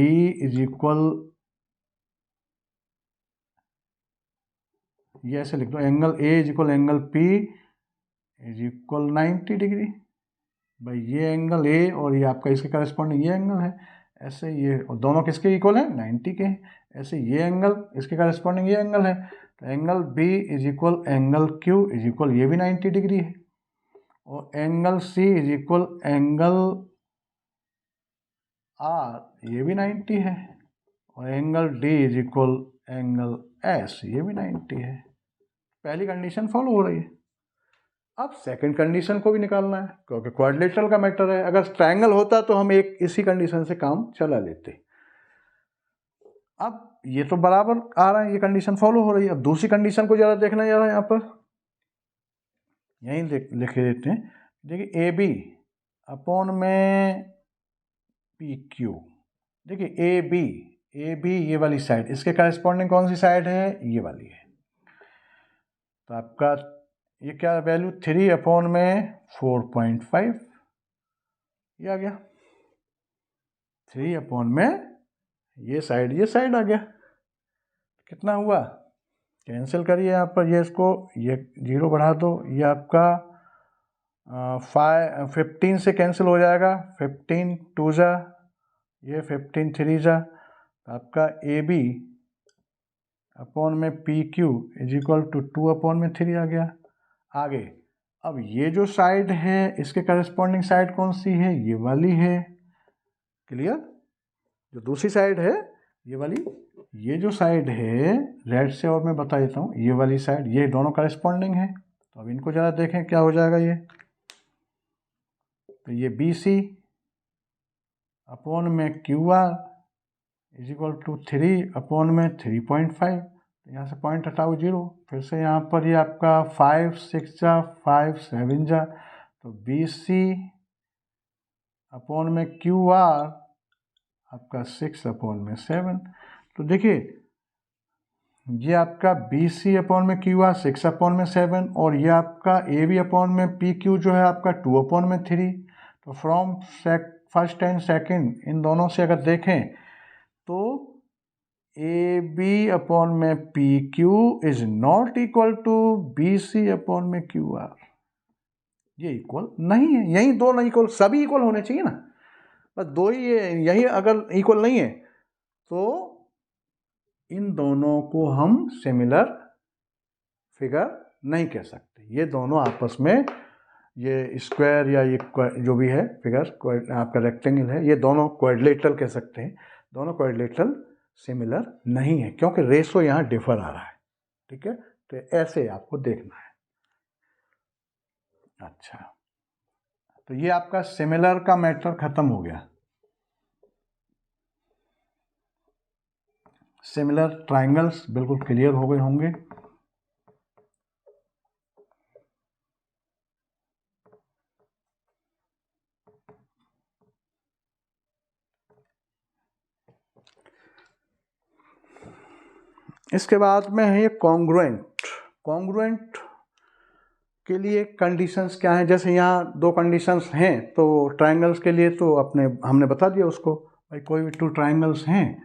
इज इक्वल, ये ऐसे लिख दो, angle A is equal angle P is equal 90 degree. भाई ये एंगल A और ये आपका इसके करस्पॉन्डिंग ये एंगल है, ऐसे ये, और दोनों किसके इक्वल हैं, 90 के हैं। ऐसे ये एंगल इसके करस्पॉन्डिंग ये एंगल है, तो angle B is equal angle Q is equal, ये भी 90 डिग्री है, और angle C is equal angle R, ये भी 90 है, और angle D is equal angle S, ये भी 90 है। पहली कंडीशन फॉलो हो रही है। अब सेकंड कंडीशन को भी निकालना है क्योंकि क्वाड्रिलेटरल का मैटर है। अगर ट्रायंगल होता तो हम एक इसी कंडीशन से काम चला लेते। अब ये तो बराबर आ रहा है, ये कंडीशन फॉलो हो रही है। अब दूसरी कंडीशन को जरा देखना जरा, यहाँ पर यहीं लिख देते हैं। देखिए AB अपॉन में PQ, देखिए AB ये वाली साइड, इसके करस्पॉन्डिंग कौन सी साइड है, ये वाली है। तो आपका ये क्या वैल्यू, 3 अपॉन में 4.5, ये आ गया। 3 अपॉन में ये साइड आ गया। कितना हुआ, कैंसिल करिए यहाँ पर, ये इसको ये 0 बढ़ा दो, ये आपका 15 से कैंसिल हो जाएगा, 15 2 जा, ये 15 3 जा, आपका AB अपॉन में PQ is equal to 2 upon में 3 आ गया। आगे, अब ये जो साइड है इसके करस्पॉन्डिंग साइड कौन सी है, ये वाली है। क्लियर। जो दूसरी साइड है ये वाली, ये जो साइड है रेड से और मैं बता देता हूँ, ये वाली साइड, ये दोनों करस्पॉन्डिंग है। तो अब इनको ज़रा देखें क्या हो जाएगा ये, तो ये BC अपॉन में QR is equal to 3 upon में 3.5, तो यहाँ से पॉइंट हटाओ 0, फिर से यहाँ पर ये आपका 5 6 जा, 5 7 जा, तो BC अपॉन में QR आपका 6 अपॉन में 7। तो देखिए ये आपका BC अपॉन में QR 6 अपॉन में 7, और ये आपका AB अपॉन में PQ जो है आपका 2 अपॉन में 3। तो फ्रॉम फर्स्ट एंड सेकंड इन दोनों से अगर देखें तो AB अपॉन में PQ is not equal to BC upon में QR, ये इक्वल नहीं है। यही दो नहीं इक्वल, सभी इक्वल होने चाहिए ना, बस दो ही यही अगर इक्वल नहीं है तो इन दोनों को हम सिमिलर फिगर नहीं कह सकते। ये दोनों आपस में, ये स्क्वायर या ये जो भी है फिगर आपका रेक्टेंगल है, ये दोनों क्वाड्रिलेटरल कह सकते हैं। दोनों क्वाड्रिलेटरल सिमिलर नहीं है क्योंकि रेशो यहाँ डिफर आ रहा है। ठीक है, तो ऐसे आपको देखना है। अच्छा, तो ये आपका सिमिलर का मैटर खत्म हो गया। सिमिलर ट्राइंगल्स बिल्कुल क्लियर हो गए होंगे। इसके बाद में है ये कॉन्ग्रुएंट। कॉन्ग्रुएंट के लिए कंडीशंस क्या हैं? जैसे यहाँ दो कंडीशंस हैं, तो ट्राइंगल्स के लिए तो हमने बता दिया उसको, भाई कोई भी टू ट्राइंगल्स हैं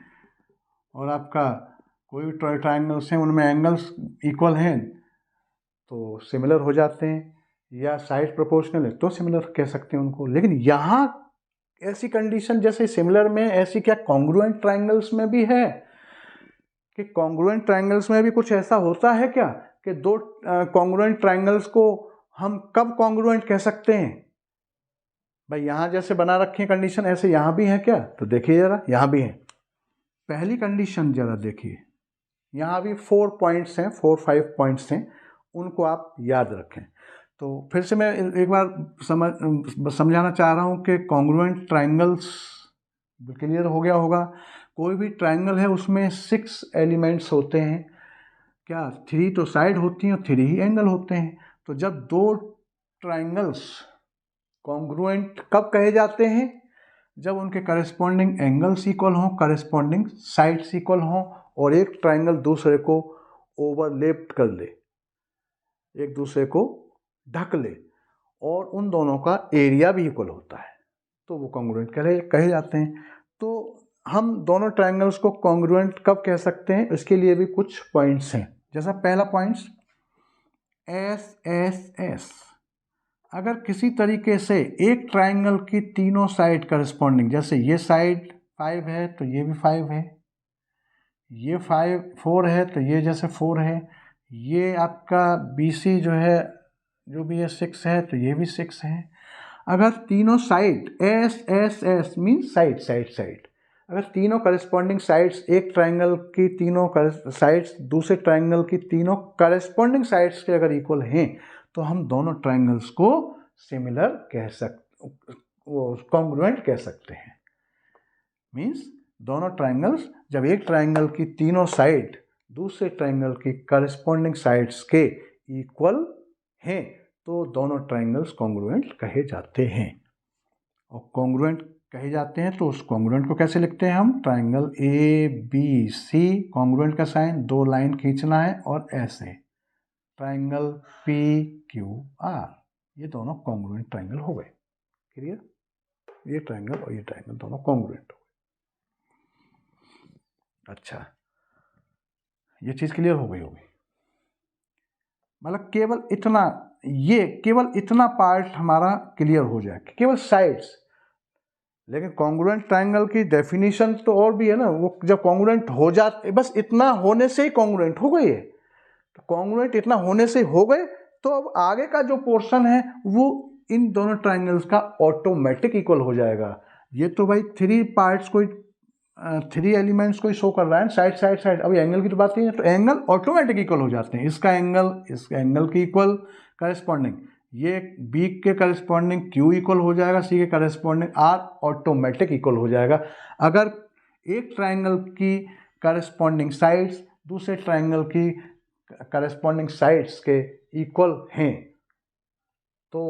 और आपका कोई भी ट्राइंगल्स हैं उनमें एंगल्स इक्वल हैं तो सिमिलर हो जाते हैं, या साइड प्रोपोर्शनल है तो सिमिलर कह सकते हैं उनको। लेकिन यहाँ ऐसी कंडीशन जैसे सिमिलर में, ऐसी क्या कॉन्ग्रुएंट ट्राइंगल्स में भी है? कि कॉन्ग्रुएंट ट्राइंगल्स में भी कुछ ऐसा होता है क्या कि दो कॉन्ग्रुएंट ट्राइंगल्स को हम कब कॉन्ग्रुएंट कह सकते हैं? भाई यहाँ जैसे बना रखी है कंडीशन, ऐसे यहाँ भी है क्या? तो देखिए जरा, यहाँ भी है। पहली कंडीशन जरा देखिए, यहाँ भी 4 पॉइंट्स हैं, 4-5 पॉइंट्स हैं, उनको आप याद रखें। तो फिर से मैं एक बार समझाना चाह रहा हूँ कि कॉन्ग्रुएंट ट्राइंगल्स क्लियर हो गया होगा। कोई भी ट्राइंगल है उसमें 6 एलिमेंट्स होते हैं, क्या 3 तो साइड होती हैं और 3 ही एंगल होते हैं। तो जब दो ट्राइंगल्स कॉन्ग्रुएंट कब कहे जाते हैं? जब उनके करस्पॉन्डिंग एंगल्स इक्वल हों, करस्पॉन्डिंग साइड्स इक्वल हों और एक ट्राइंगल दूसरे को ओवरलैप कर ले, एक दूसरे को ढक ले और उन दोनों का एरिया भी इक्वल होता है, तो वो कॉन्ग्रुएंट कहे जाते हैं। तो हम दोनों ट्राइंगल्स को कॉन्ग्रुएंट कब कह सकते हैं, इसके लिए भी कुछ पॉइंट्स हैं। जैसा पहला पॉइंट्स एस एस एस, अगर किसी तरीके से एक ट्राइंगल की तीनों साइड करस्पॉन्डिंग, जैसे ये साइड 5 है तो ये भी 5 है, ये 4 है तो ये जैसे 4 है, ये आपका BC जो है जो भी है 6 है तो ये भी 6 है। अगर तीनों side S S S means side side side, अगर तीनों करस्पॉन्डिंग साइड्स, एक ट्राइंगल की तीनों साइड्स दूसरे ट्राइंगल की तीनों करस्पॉन्डिंग साइड्स के अगर इक्वल हैं तो हम दोनों ट्राइंगल्स को सिमिलर कह सकते, वो कॉन्ग्रुएंट कह सकते हैं। मीन्स दोनों ट्राइंगल्स, जब एक ट्राइंगल की तीनों साइड दूसरे ट्राइंगल की करस्पॉन्डिंग साइड्स के इक्वल हैं तो दोनों ट्राइंगल्स कॉन्ग्रुएंट कहे जाते हैं। और कॉन्ग्रुएंट कहे जाते हैं तो उस कॉन्ग्रुएंट को कैसे लिखते हैं हम? ट्राइंगल ABC, कॉन्ग्रुएंट का साइन 2 लाइन खींचना है और ऐसे ट्राइंगल PQR, ये दोनों कॉन्ग्रुएंट ट्राइंगल हो गए। क्लियर? ये ट्राइंगल और ये ट्राइंगल दोनों कॉन्ग्रुएंट हो गए। अच्छा, ये चीज़ क्लियर हो गई होगी। मतलब केवल इतना पार्ट हमारा क्लियर हो जाए, केवल साइड्स। लेकिन कॉन्ग्रुएंट ट्राइंगल की डेफिनेशन तो और भी है ना, वो जब कॉन्ग्रुएंट हो जाते, बस इतना होने से ही कॉन्ग्रुएंट हो गई है। तो कॉन्ग्रुएंट इतना होने से हो गए तो अब आगे का जो पोर्शन है वो इन दोनों ट्राइंगल्स का ऑटोमेटिक इक्वल हो जाएगा। ये तो भाई 3 पार्ट्स कोई 3 एलिमेंट्स को शो कर रहा है, साइड साइड साइड। अभी एंगल की तो बात नहीं है, तो एंगल ऑटोमेटिक इक्वल हो जाते हैं। इसका एंगल की इक्वल करस्पॉन्डिंग, ये B के करस्पॉन्डिंग Q इक्वल हो जाएगा, C के करस्पॉन्डिंग R ऑटोमेटिक इक्वल हो जाएगा। अगर एक ट्राइंगल की करस्पॉन्डिंग साइड्स दूसरे ट्राइंगल की करस्पॉन्डिंग साइड्स के इक्वल हैं तो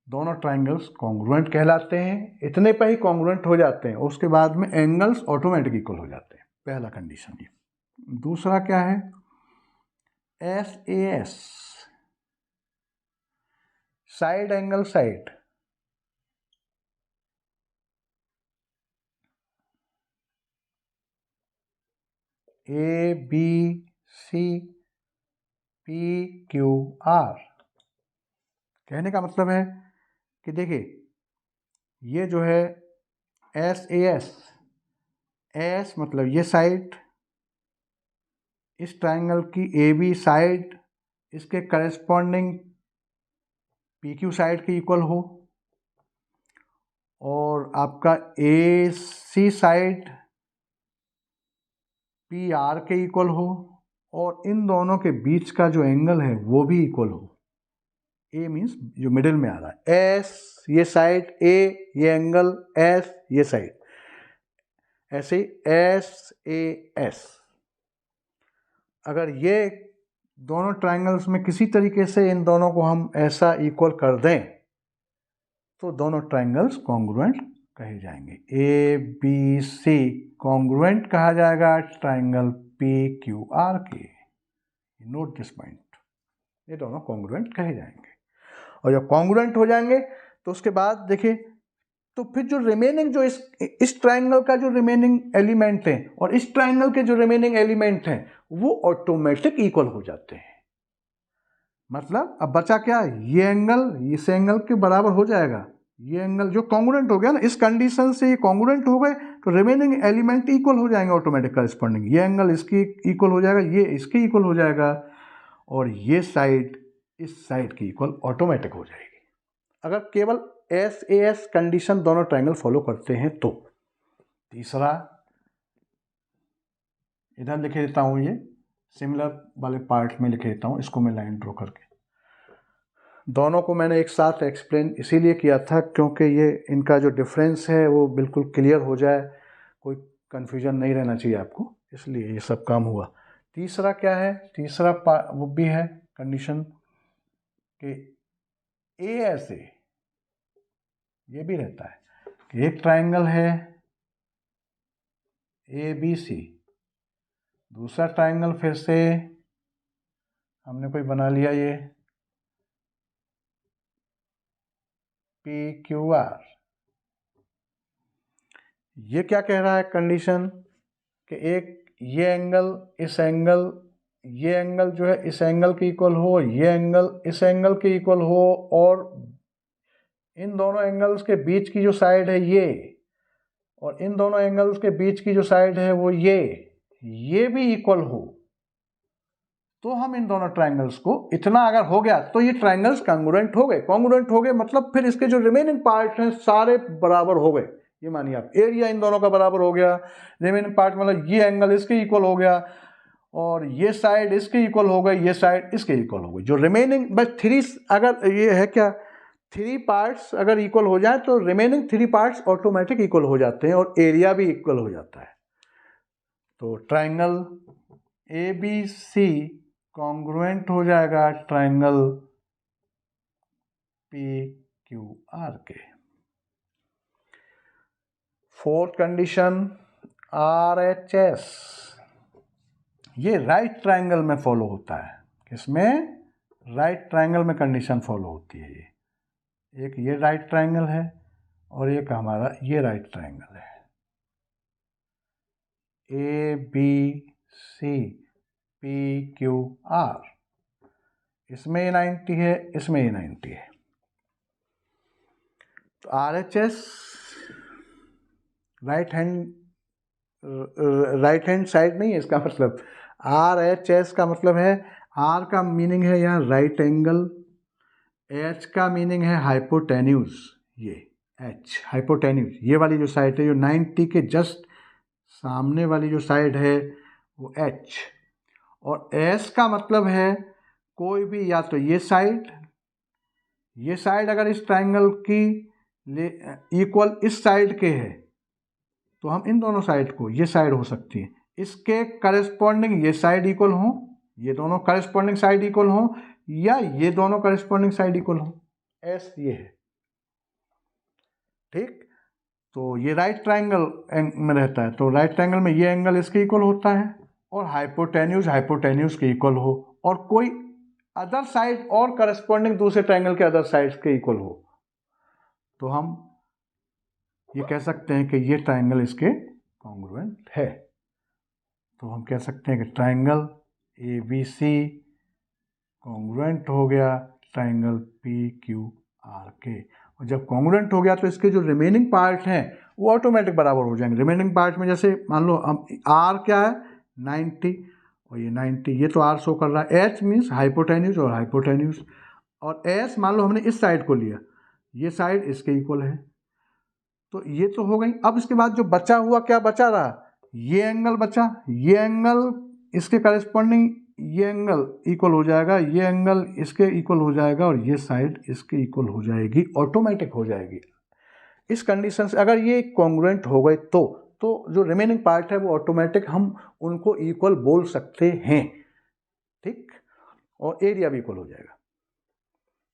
दोनों ट्राइंगल्स कॉन्ग्रुएंट कहलाते हैं। इतने पे ही कॉन्ग्रुएंट हो जाते हैं, उसके बाद में एंगल्स ऑटोमेटिक इक्वल हो जाते हैं। पहला कंडीशन ये। दूसरा क्या है? SAS, side angle side. ABC PQR, कहने का मतलब है कि देखिए ये जो है SAS, S मतलब ये साइड, इस ट्राइंगल की ए बी साइड इसके करेस्पॉन्डिंग पी क्यू साइड के इक्वल हो, और आपका A C side P R के इक्वल हो, और इन दोनों के बीच का जो एंगल है वो भी इक्वल हो। ए मीन्स जो मिडिल में आ रहा है, एस ये साइड, ए ये एंगल, एस ये साइड, ऐसे एस ए एस। अगर ये दोनों ट्राइंगल्स में किसी तरीके से इन दोनों को हम ऐसा इक्वल कर दें तो दोनों ट्राइंगल्स कॉन्ग्रुएंट कहे जाएंगे। ए बी सी कॉन्ग्रुएंट कहा जाएगा ट्राइंगल पी क्यू आर के। नोट दिस पॉइंट, ये दोनों कॉन्ग्रुएंट कहे जाएंगे। और जब कॉन्ग्रुएंट हो जाएंगे तो उसके बाद देखिए, तो फिर जो रिमेनिंग जो इस ट्राइंगल का जो रिमेनिंग एलिमेंट है और इस ट्राइंगल के जो रिमेनिंग एलिमेंट हैं वो ऑटोमेटिक इक्वल हो जाते हैं। मतलब अब बचा क्या, ये एंगल इस एंगल के बराबर हो जाएगा, ये एंगल जो कॉन्ग्रुएंट हो गया ना, इस कंडीशन से ये कॉन्ग्रुएंट हो गए तो रिमेनिंग एलिमेंट इक्वल हो जाएंगे ऑटोमेटिक करेस्पॉन्डिंग। ये एंगल इसकी इक्वल हो जाएगा, ये इसके इक्वल हो जाएगा, और ये साइड इस साइड की इक्वल ऑटोमेटिक हो जाएगी अगर केवल एस ए एस कंडीशन दोनों ट्राइंगल फॉलो करते हैं तो। तीसरा इधर लिखे देता हूँ, ये सिमिलर वाले पार्ट में लिखे देता हूँ, इसको मैं लाइन ड्रॉ करके। दोनों को मैंने एक साथ एक्सप्लेन इसीलिए किया था क्योंकि ये इनका जो डिफरेंस है वो बिल्कुल क्लियर हो जाए, कोई कन्फ्यूजन नहीं रहना चाहिए आपको, इसलिए ये सब काम हुआ। तीसरा क्या है, तीसरा वो भी है कंडीशन कि ए ऐसे ये भी रहता है कि एक ट्राइंगल है ए बी सी, दूसरा ट्राइंगल फिर से हमने कोई बना लिया ये पी क्यू आर। ये क्या कह रहा है कंडीशन कि एक ये एंगल इस एंगल, ये एंगल जो है इस एंगल के इक्वल हो, ये एंगल इस एंगल के इक्वल हो, और इन दोनों एंगल्स के बीच की जो साइड है ये, और इन दोनों एंगल्स के बीच की जो साइड है वो ये भी इक्वल हो, तो हम इन दोनों ट्राइंगल्स को, इतना अगर हो गया तो ये ट्राइंगल्स कॉन्ग्रुएंट हो गए। कॉन्ग्रुएंट हो गए मतलब फिर इसके जो रिमेनिंग पार्ट हैं सारे बराबर हो गए। ये मानिए आप एरिया इन दोनों का बराबर हो गया, रिमेनिंग पार्ट मतलब ये एंगल इसके इक्वल हो गया, और ये साइड इसके इक्वल हो गई, ये साइड इसके इक्वल हो गई। जो रिमेनिंग बस थ्री, अगर ये है क्या, थ्री पार्ट्स अगर इक्वल हो जाए तो remaining three parts automatic equal हो जाते हैं और एरिया भी इक्वल हो जाता है। तो triangle A B C congruent हो जाएगा ट्राइंगल पी क्यू आर के। Fourth condition R H S, ये राइट ट्राइंगल में फॉलो होता है। किसमें, राइट ट्राइंगल में कंडीशन फॉलो होती है। ये एक ये राइट ट्राइंगल है और एक हमारा ये राइट ट्राइंगल है, A B C P Q R. इसमें ये 90 है, इसमें ये 90 है। तो R H S right hand side नहीं है इसका मतलब। आर एच एस का मतलब है, आर का मीनिंग है यहाँ राइट एंगल, एच का मीनिंग है हाइपोटेन्यूज, ये एच हाइपोटेन्यूज, ये वाली जो साइड है जो 90 के जस्ट सामने वाली जो साइड है वो एच, और एस का मतलब है कोई भी, या तो ये साइड अगर इस ट्राइंगल की इक्वल इस साइड के है तो हम इन दोनों साइड को, ये साइड हो सकती है, इसके करस्पॉन्डिंग ये साइड इक्वल हो, ये दोनों करस्पॉन्डिंग साइड इक्वल हो, या ये दोनों करस्पॉन्डिंग साइड इक्वल हो। एस ये है, ठीक। तो ये राइट ट्राइंगल में रहता है, तो राइट ट्राइंगल में ये एंगल इसके इक्वल होता है, और हाइपोटेन्यूज के इक्वल हो, और कोई अदर साइड और करस्पॉन्डिंग दूसरे ट्राइंगल के अदर साइड्स के इक्वल हो, तो हम ये कह सकते हैं कि ये ट्राइंगल इसके कॉन्ग्रुएंट है। तो हम कह सकते हैं कि triangle A B C congruent हो गया ट्राइंगल पी क्यू आर के। और जब कॉन्ग्रुएंट हो गया तो इसके जो रिमेनिंग पार्ट हैं वो ऑटोमेटिक बराबर हो जाएंगे। रिमेनिंग पार्ट में जैसे मान लो हम आर क्या है 90, और ये 90, ये तो आर शो कर रहा है। एच मीन्स हाइपोटेन्यूज और हाइपोटेन्यूज, और एस मान लो हमने इस साइड को लिया, ये साइड इसके इक्वल है, तो ये तो हो गई। अब इसके बाद जो बचा हुआ क्या बचा रहा, ये एंगल बचा, ये एंगल इसके करेस्पॉन्डिंग ये एंगल इक्वल हो जाएगा, ये एंगल इसके इक्वल हो जाएगा, और ये साइड इसके इक्वल हो जाएगी, ऑटोमेटिक हो जाएगी। इस कंडीशन से अगर ये कॉन्ग्रुएंट हो गए तो जो रिमेनिंग पार्ट है वो ऑटोमेटिक हम उनको इक्वल बोल सकते हैं, ठीक, और एरिया भी इक्वल हो जाएगा।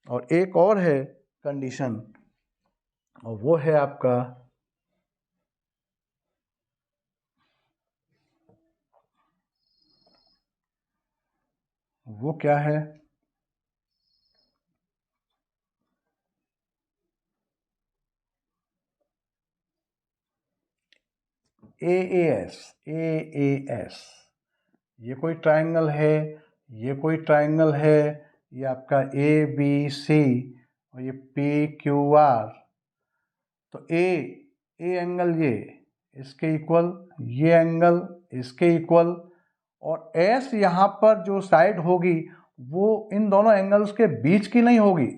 और एक और है कंडीशन, और वो है आपका वो क्या है, AAS। ये कोई ट्रायंगल है, ये कोई ट्रायंगल है, ये आपका ABC और ये PQR। तो ए एंगल ये इसके इक्वल, ये एंगल इसके इक्वल, और एस यहाँ पर जो साइड होगी वो इन दोनों एंगल्स के बीच की नहीं होगी।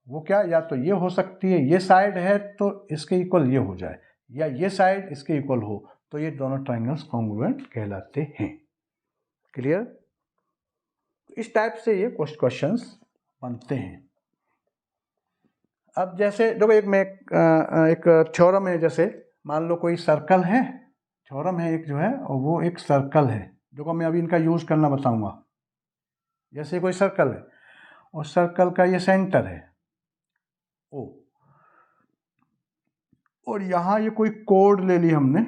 वो क्या, या तो ये हो सकती है, ये साइड है तो इसके इक्वल ये हो जाए, या ये साइड इसके इक्वल हो, तो ये दोनों ट्रायंगल्स कॉन्ग्रुएंट कहलाते हैं। क्लियर? इस टाइप से ये क्वेश्चंस बनते हैं। अब जैसे देखो एक थ्योरम है, जैसे मान लो कोई सर्कल है, थ्योरम है एक जो है, और वो एक सर्कल है, देखो मैं अभी इनका यूज करना बताऊंगा। जैसे कोई सर्कल है और सर्कल का ये सेंटर है ओ, और यहाँ ये कोई कोड ले ली हमने,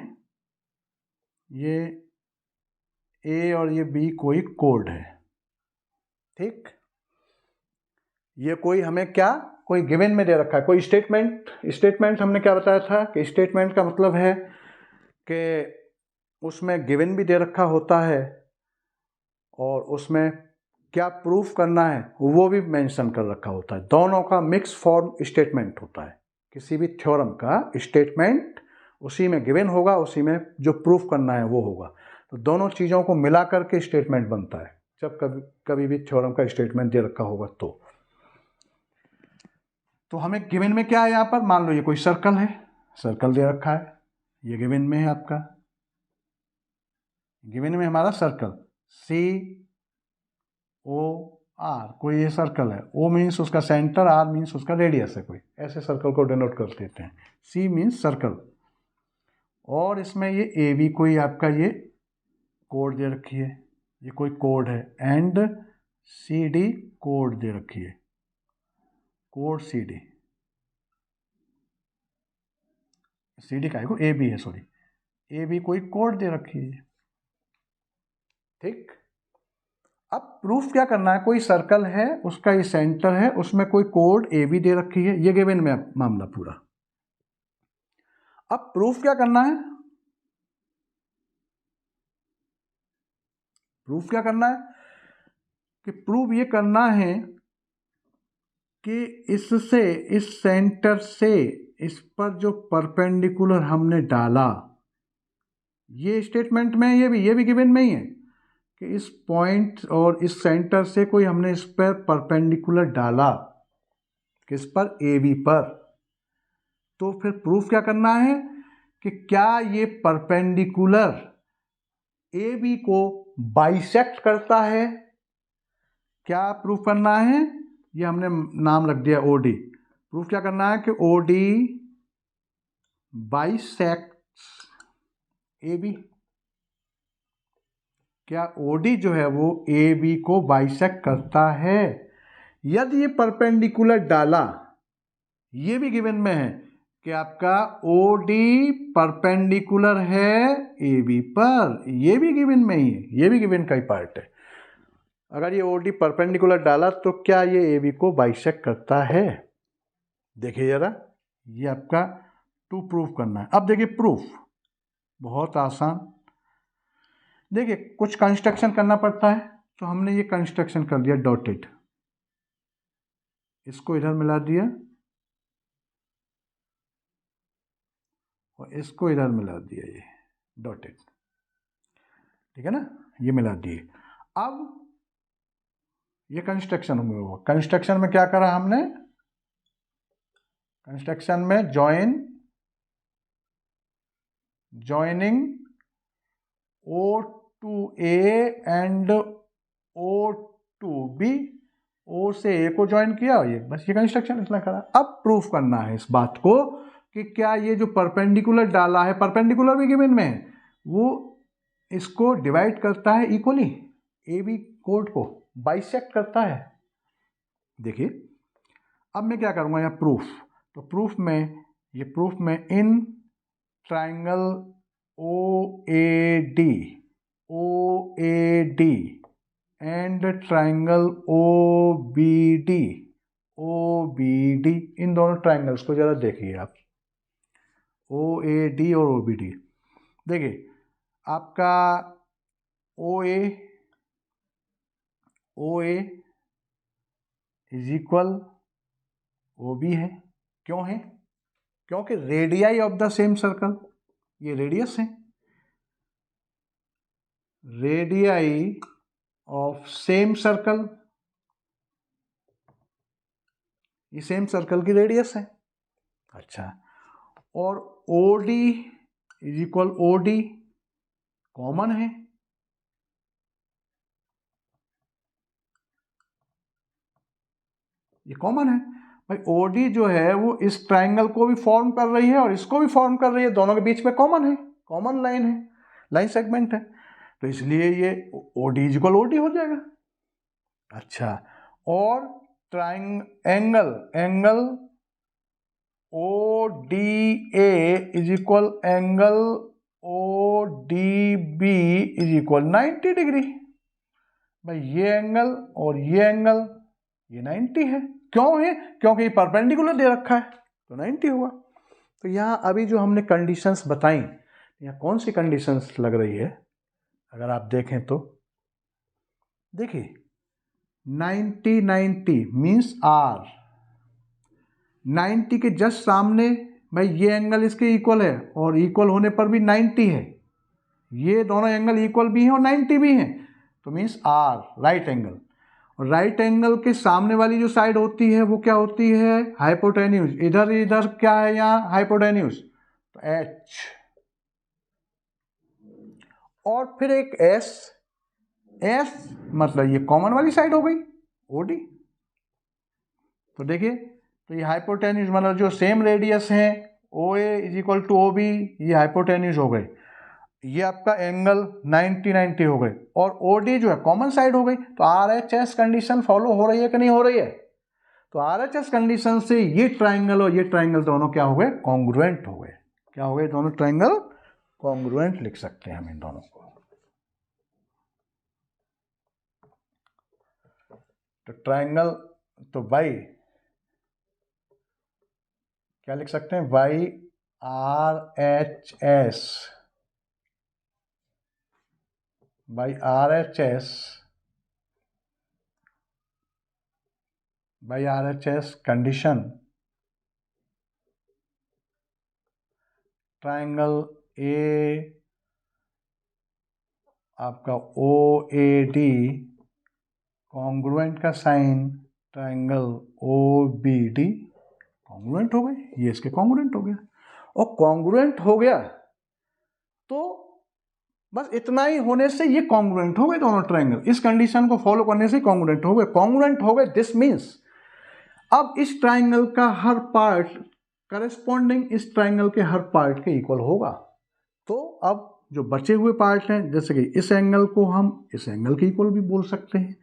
ये ए और ये बी कोई कोड है, ठीक। ये कोई हमें क्या, कोई गिवन में दे रखा है, कोई स्टेटमेंट हमने क्या बताया था कि स्टेटमेंट का मतलब है कि उसमें गिवन भी दे रखा होता है और उसमें क्या प्रूफ करना है वो भी मेंशन कर रखा होता है। दोनों का मिक्स फॉर्म स्टेटमेंट होता है। किसी भी थ्योरम का स्टेटमेंट उसी में गिवन होगा, उसी में जो प्रूफ करना है वो होगा। तो दोनों चीज़ों को मिला करके स्टेटमेंट बनता है जब कभी भी थ्योरम का स्टेटमेंट दे रखा होगा तो हमें गिवन में क्या है, यहाँ पर मान लो ये कोई सर्कल है, सर्कल दे रखा है, ये गिवन में है आपका, गिवन में हमारा सर्कल COR, कोई ये सर्कल है, O मीन्स उसका सेंटर, R मीन्स उसका रेडियस है, कोई ऐसे सर्कल को डिनोट कर देते हैं। C मीन्स सर्कल, और इसमें ये AB कोई आपका ये कोड दे रखी है, ये कोई कोड है, एंड CD कोड दे रखी है, कोड CD का है AB है, सॉरी AB कोई कोड दे रखी है, ठीक। अब प्रूफ क्या करना है, कोई सर्कल है, उसका ये सेंटर है, उसमें कोई कोड AB दे रखी है, ये गिवन में मामला पूरा। अब प्रूफ क्या करना है, प्रूफ क्या करना है कि प्रूफ ये करना है कि इससे, इस सेंटर से इस पर जो परपेंडिकुलर हमने डाला, ये स्टेटमेंट में ये भी गिवन में ही है कि इस पॉइंट और इस सेंटर से कोई हमने इस पर परपेंडिकुलर डाला, किस पर, AB पर। तो फिर प्रूफ क्या करना है कि क्या ये परपेंडिकुलर AB को बाइसेक्ट करता है, क्या प्रूफ करना है, ये हमने नाम रख दिया OD। प्रूफ क्या करना है कि OD बाइसेक्ट्स AB, क्या OD जो है वो AB को बाइसेक्ट करता है। यदि ये परपेंडिकुलर डाला, ये भी गिवन में है कि आपका OD परपेंडिकुलर है AB पर, ये भी गिवन में ही है, ये भी गिवन का ही पार्ट है। अगर ये OD परपेंडिकुलर डाला तो क्या ये AB को बाइसेक्ट करता है, देखिए जरा, ये आपका टू प्रूफ करना है। अब देखिए प्रूफ बहुत आसान, देखिए कुछ कंस्ट्रक्शन करना पड़ता है, तो हमने ये कंस्ट्रक्शन कर दिया डॉटेड, इसको इधर मिला दिया और इसको इधर मिला दिया, ये डॉटेड। ठीक है ना, ये मिला दिए। अब ये कंस्ट्रक्शन हुआ, कंस्ट्रक्शन में क्या करा हमने, कंस्ट्रक्शन में joining O2A and O2B, O से A को ज्वाइन किया, ये बस ये कंस्ट्रक्शन इतना करा। अब प्रूफ करना है इस बात को कि क्या ये जो परपेंडिकुलर डाला है, परपेंडिकुलर भी गिवन में है, वो इसको डिवाइड करता है इक्वली, ए बी कोड को बाइसेक्ट करता है। देखिए अब मैं क्या करूँगा यहाँ प्रूफ, तो प्रूफ में in triangle OAD and triangle OBD इन दोनों ट्राइंगल्स को जरा देखिए आप, OAD और OBD। देखिए आपका OA इज इक्वल OB है, क्यों है, क्योंकि radii of the same circle, ये रेडियस है, रेडियाई ऑफ सेम सर्कल, ये सेम सर्कल की रेडियस है। अच्छा, और OD is equal OD common है, ये कॉमन है भाई। OD जो है वो इस ट्राइंगल को भी फॉर्म कर रही है और इसको भी फॉर्म कर रही है, दोनों के बीच में कॉमन है, कॉमन लाइन है, लाइन सेगमेंट है, तो इसलिए ये OD इज इक्वल OD हो जाएगा। अच्छा, और angle ODA is equal angle ODB is equal 90 degree. भाई ये एंगल और ये एंगल ये 90 है, क्यों है, क्योंकि ये परपेंडिकुलर दे रखा है तो 90 हुआ। तो यहाँ अभी जो हमने कंडीशंस बताई, यहाँ कौन सी कंडीशंस लग रही है, अगर आप देखें तो देखिए 90 मीन्स R, 90 के जस्ट सामने भाई ये एंगल इसके इक्वल है और इक्वल होने पर भी 90 है, ये दोनों एंगल इक्वल भी हैं और 90 भी हैं, तो मीन्स R राइट एंगल। और राइट एंगल के सामने वाली जो साइड होती है वो क्या होती है, हाइपोटेन्यूज। इधर क्या है यहाँ हाइपोटेन्यूज, तो H, और फिर एक S मतलब ये कॉमन वाली साइड हो गई OD। तो देखिए, तो ये हाइपोटेन्यूज मतलब जो सेम रेडियस है OA is equal to OB, ये हाइपोटेन्यूज हो गए, ये आपका एंगल 90 हो गए, और OD जो है कॉमन साइड हो गई। तो RHS कंडीशन फॉलो हो रही है कि नहीं हो रही है, तो RHS कंडीशन से ये ट्राइंगल और ये ट्राइंगल दोनों क्या हो गए, कॉन्ग्रुएंट हो गए। क्या हो गए, दोनों ट्राइंगल कॉन्ग्रुएंट लिख सकते हैं हम इन दोनों को। तो ट्राइंगल, तो बाई क्या लिख सकते हैं, RHS by RHS condition triangle A आपका OAD कॉन्ग्रुएंट का साइन ट्राइंगल OBD कॉन्ग्रुएंट हो गए, ये इसके कॉन्ग्रुएंट हो गया। और कॉन्ग्रुएंट हो गया तो बस इतना ही होने से ये कॉन्ग्रुएंट हो गए दोनों ट्राइंगल, इस कंडीशन को फॉलो करने से कॉन्ग्रुएंट हो गए। कॉन्ग्रुएंट हो गए दिस मीन्स अब इस ट्राइंगल का हर पार्ट करेस्पॉन्डिंग इस ट्राइंगल के हर पार्ट के इक्वल होगा। तो अब जो बचे हुए पार्ट हैं, जैसे कि इस एंगल को हम इस एंगल के इक्वल भी बोल सकते हैं,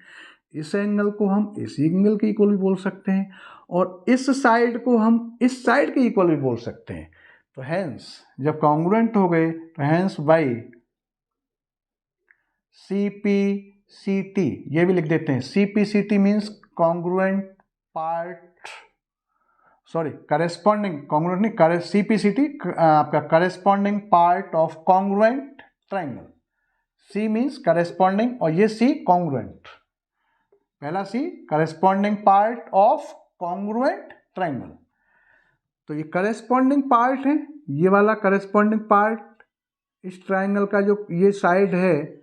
इस एंगल को हम इस एंगल के इक्वल भी बोल सकते हैं, और इस साइड को हम इस साइड के इक्वल भी बोल सकते हैं। तो हैंस जब कॉन्ग्रुएंट हो गए तो हैंस बाई CPCT ये भी लिख देते हैं, CPCT means congruent part, sorry corresponding, congruent नहीं, CPCT आपका corresponding part of congruent triangle. C means corresponding और ये C कॉन्ग्रुएंट, पहला C corresponding part of congruent triangle. तो ये करेस्पॉन्डिंग पार्ट है, ये वाला करेस्पॉन्डिंग पार्ट इस ट्राइंगल का जो ये साइड है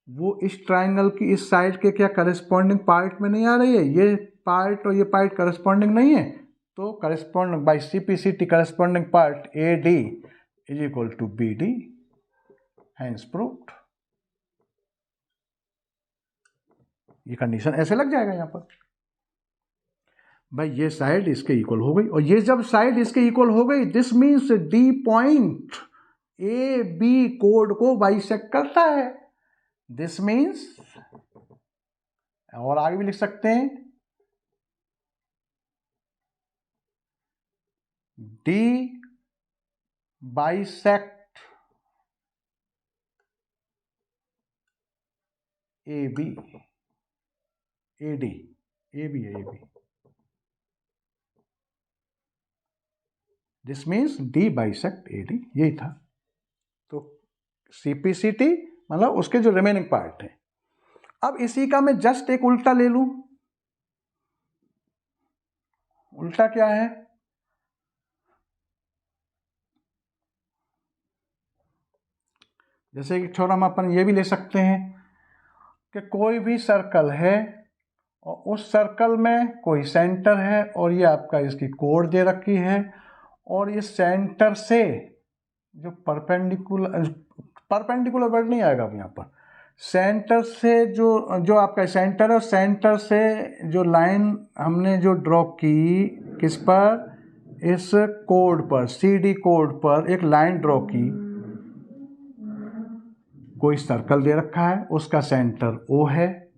वो इस ट्राइंगल की इस साइड के क्या करस्पॉन्डिंग पार्ट में नहीं आ रही है, ये पार्ट और ये पार्ट करस्पॉन्डिंग नहीं है, तो corresponding by CPCT corresponding part AD is equal to BD, hence proved. ये कंडीशन ऐसे लग जाएगा यहाँ पर भाई, ये साइड इसके इक्वल हो गई, और ये जब साइड इसके इक्वल हो गई this means D point AB code को बाइसेक्ट करता है, दिस मीन्स, और आगे भी लिख सकते हैं D bisect AB, AD, AB है AB, this means D bisect AD, यही था। तो CPCT मतलब उसके जो रिमेनिंग पार्ट है। अब इसी का मैं जस्ट एक उल्टा ले लूं, उल्टा क्या है, जैसे कि थोड़ा हम अपन ये भी ले सकते हैं कि कोई भी सर्कल है और उस सर्कल में कोई सेंटर है और ये आपका इसकी कोड दे रखी है, और ये सेंटर से जो परपेंडिकुलर वर्ड नहीं आएगा अब यहाँ पर, सेंटर से जो आपका सेंटर है, सेंटर से जो लाइन हमने जो ड्रॉ की किस पर, इस कोड पर, CD कोड पर एक लाइन ड्रॉ की, कोई सर्कल दे रखा है, उसका सेंटर O है,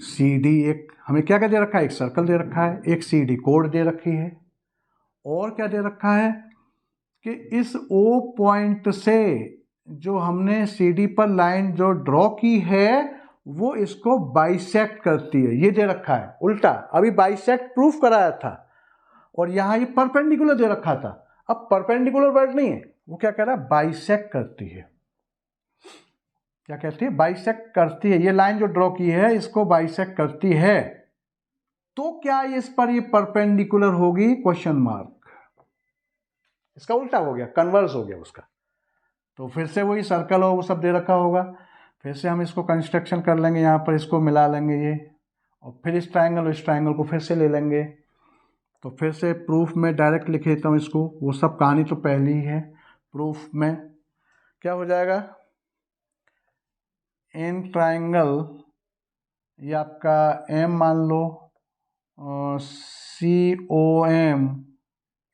CD एक हमें क्या क्या दे रखा है, एक सर्कल दे रखा है, एक CD कोड दे रखी है, और क्या दे रखा है कि इस O पॉइंट से जो हमने CD पर लाइन जो ड्रॉ की है वो इसको बाइसेक्ट करती है, ये दे रखा है उल्टा, अभी बाइसेक्ट प्रूफ कराया था, और यहाँ ये परपेंडिकुलर दे रखा था, अब परपेंडिकुलर वर्ड नहीं है, वो क्या कह रहा है, बाइसेक्ट करती है, क्या कहती है, बाइसेक्ट करती है, ये लाइन जो ड्रॉ की है इसको बाइसेक्ट करती है, तो क्या इस पर ये परपेंडिकुलर होगी, क्वेश्चन मार्क, इसका उल्टा हो गया, कन्वर्स हो गया उसका, तो फिर से वही सर्कल हो वो सब दे रखा होगा, फिर से हम इसको कंस्ट्रक्शन कर लेंगे, यहाँ पर इसको मिला लेंगे ये, और फिर इस ट्राइंगल को फिर से ले लेंगे, तो फिर से प्रूफ में डायरेक्ट लिख देता हूँ इसको, वो सब कहानी तो पहली ही है, प्रूफ में क्या हो जाएगा, इन ट्राइंगल ये आपका M मान लो, COM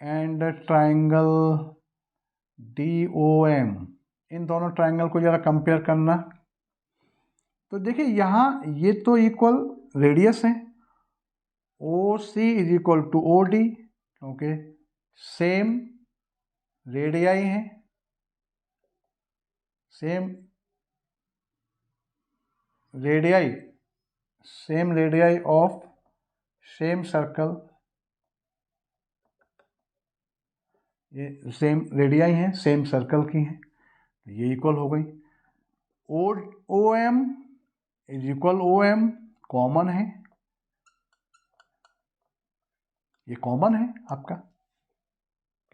एंड ट्राइंगल DOM, इन दोनों ट्राइंगल को जरा कंपेयर करना, तो देखिए यहाँ ये तो इक्वल रेडियस है, OC is equal to OD, क्योंकि सेम रेडियाई है, same radii of same circle, ये सेम रेडियाई हैं, सेम सर्कल की हैं, ये इक्वल हो गई, OM is equal OM, common है, ये कॉमन है आपका,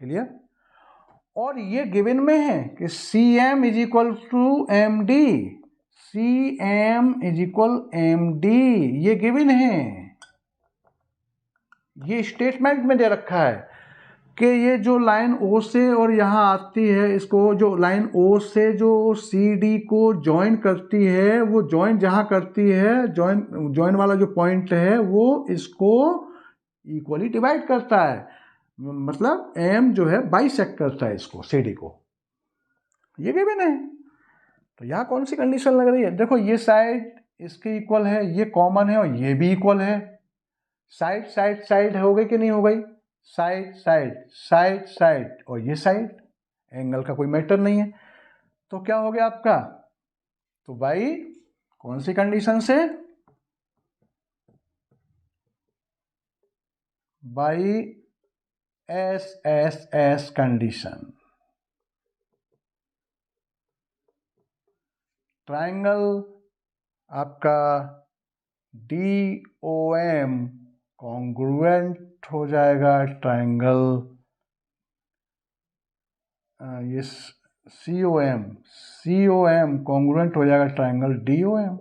क्लियर, और ये गिवन में है कि CM is equal to MD, CM is equal MD, ये गिवन है, ये स्टेटमेंट में दे रखा है कि ये जो लाइन O से और यहाँ आती है, इसको जो लाइन O से जो CD को ज्वाइन करती है, वो ज्वाइन जहाँ करती है, ज्वाइन वाला जो पॉइंट है वो इसको इक्वली डिवाइड करता है, मतलब M जो है बाइसेक्ट करता है इसको, CD को, ये गिवन है, तो यहाँ कौन सी कंडीशन लग रही है, देखो ये साइड इसके इक्वल है, ये कॉमन है और ये भी इक्वल है, साइड साइड साइड हो गई कि नहीं हो गई, साइड साइड साइड साइड, और ये साइड, एंगल का कोई मैटर नहीं है, तो क्या हो गया आपका, तो भाई कौन सी कंडीशन से, बाई SSS कंडीशन, ट्राइंगल आपका DOM कॉन्ग्रुएंट हो जाएगा ट्राइंगल ये COM कॉन्ग्रुएंट हो जाएगा ट्राइंगल DOM।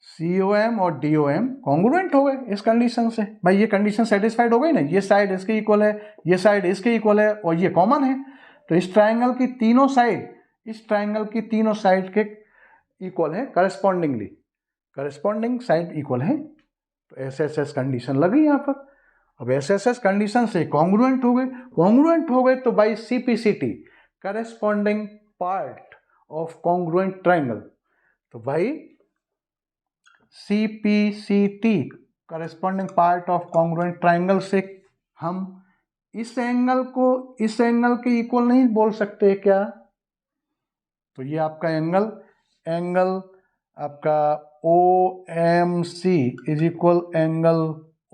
COM और DOM कॉन्ग्रुएंट हो गए इस कंडीशन से। भाई ये कंडीशन सेटिस्फाइड हो गई ना, ये साइड इसके इक्वल है, ये साइड इसके इक्वल है और ये कॉमन है, तो इस ट्राइंगल की तीनों साइड, इस ट्राइंगल की तीनों साइड के इक्वल है, करस्पॉन्डिंगली करस्पॉन्डिंग साइड इक्वल है। तो SSS कंडीशन लगी यहाँ पर। अब SSS कंडीशन से कॉन्ग्रुएंट हो गए, कॉन्ग्रुएंट हो गए तो by CPCT corresponding part of congruent triangle, तो भाई CPCT corresponding part of congruent triangle से हम इस एंगल को इस एंगल के इक्वल नहीं बोल सकते क्या? तो ये आपका एंगल आपका OMC is equal angle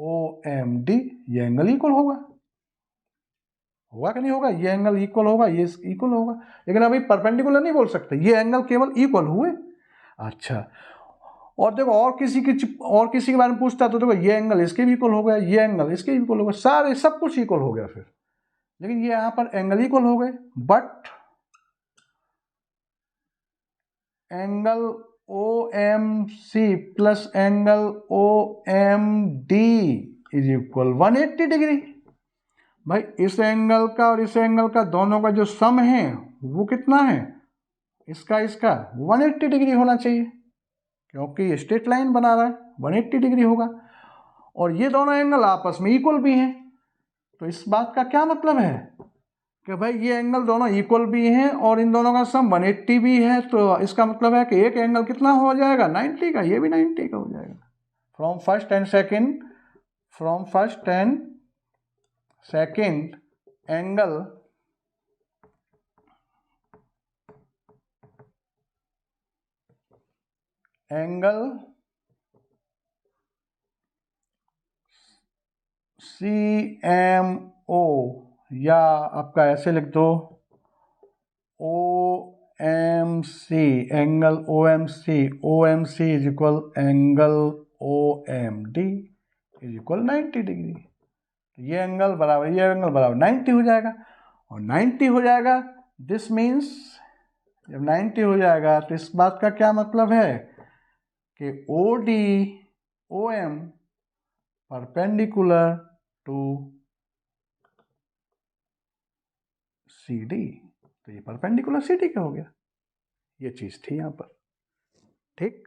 OMD, ये एंगल इक्वल होगा कि नहीं होगा? ये एंगल इक्वल होगा, ये इक्वल होगा, लेकिन अभी परपेंडिकुलर नहीं बोल सकते, ये एंगल केवल इक्वल हुए। अच्छा, और देखो और किसी के बारे में पूछता तो देखो ये एंगल इसके भी इक्वल हो गया, ये एंगल इसके भी इक्वल हो गया, सारे सब कुछ इक्वल हो गया फिर, लेकिन ये यहाँ पर एंगल इक्वल हो गए, but angle OMC plus angle OMD is equal 180 degree. भाई इस एंगल का और इस एंगल का दोनों का जो सम है वो कितना है? इसका 180 डिग्री होना चाहिए, क्योंकि ये स्ट्रेट लाइन बना रहा है, 180 डिग्री होगा। और ये दोनों एंगल आपस में इक्वल भी हैं, तो इस बात का क्या मतलब है कि भाई ये एंगल दोनों इक्वल भी हैं और इन दोनों का सम 180 भी है, तो इसका मतलब है कि एक एंगल कितना हो जाएगा? 90 का, ये भी 90 का हो जाएगा। From first and second angle CMO या आपका ऐसे लिख दो OMC, angle OMC is equal angle OMD is equal 90 degree. ये एंगल बराबर 90 हो जाएगा, और 90 हो जाएगा, दिस मीन्स जब 90 हो जाएगा तो इस बात का क्या मतलब है कि OM परपेंडिकुलर टू CD, तो ये परपेंडिकुलर CD का हो गया, ये चीज़ थी यहाँ पर। ठीक,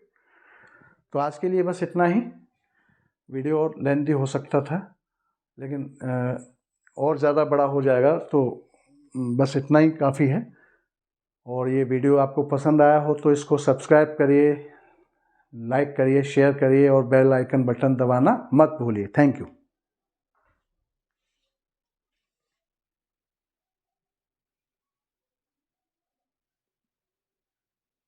तो आज के लिए बस इतना ही। वीडियो और लेंथी हो सकता था, लेकिन और ज़्यादा बड़ा हो जाएगा, तो बस इतना ही काफ़ी है। और ये वीडियो आपको पसंद आया हो तो इसको सब्सक्राइब करिए, लाइक करिए, शेयर करिए और बेल आइकन बटन दबाना मत भूलिए। Thank you.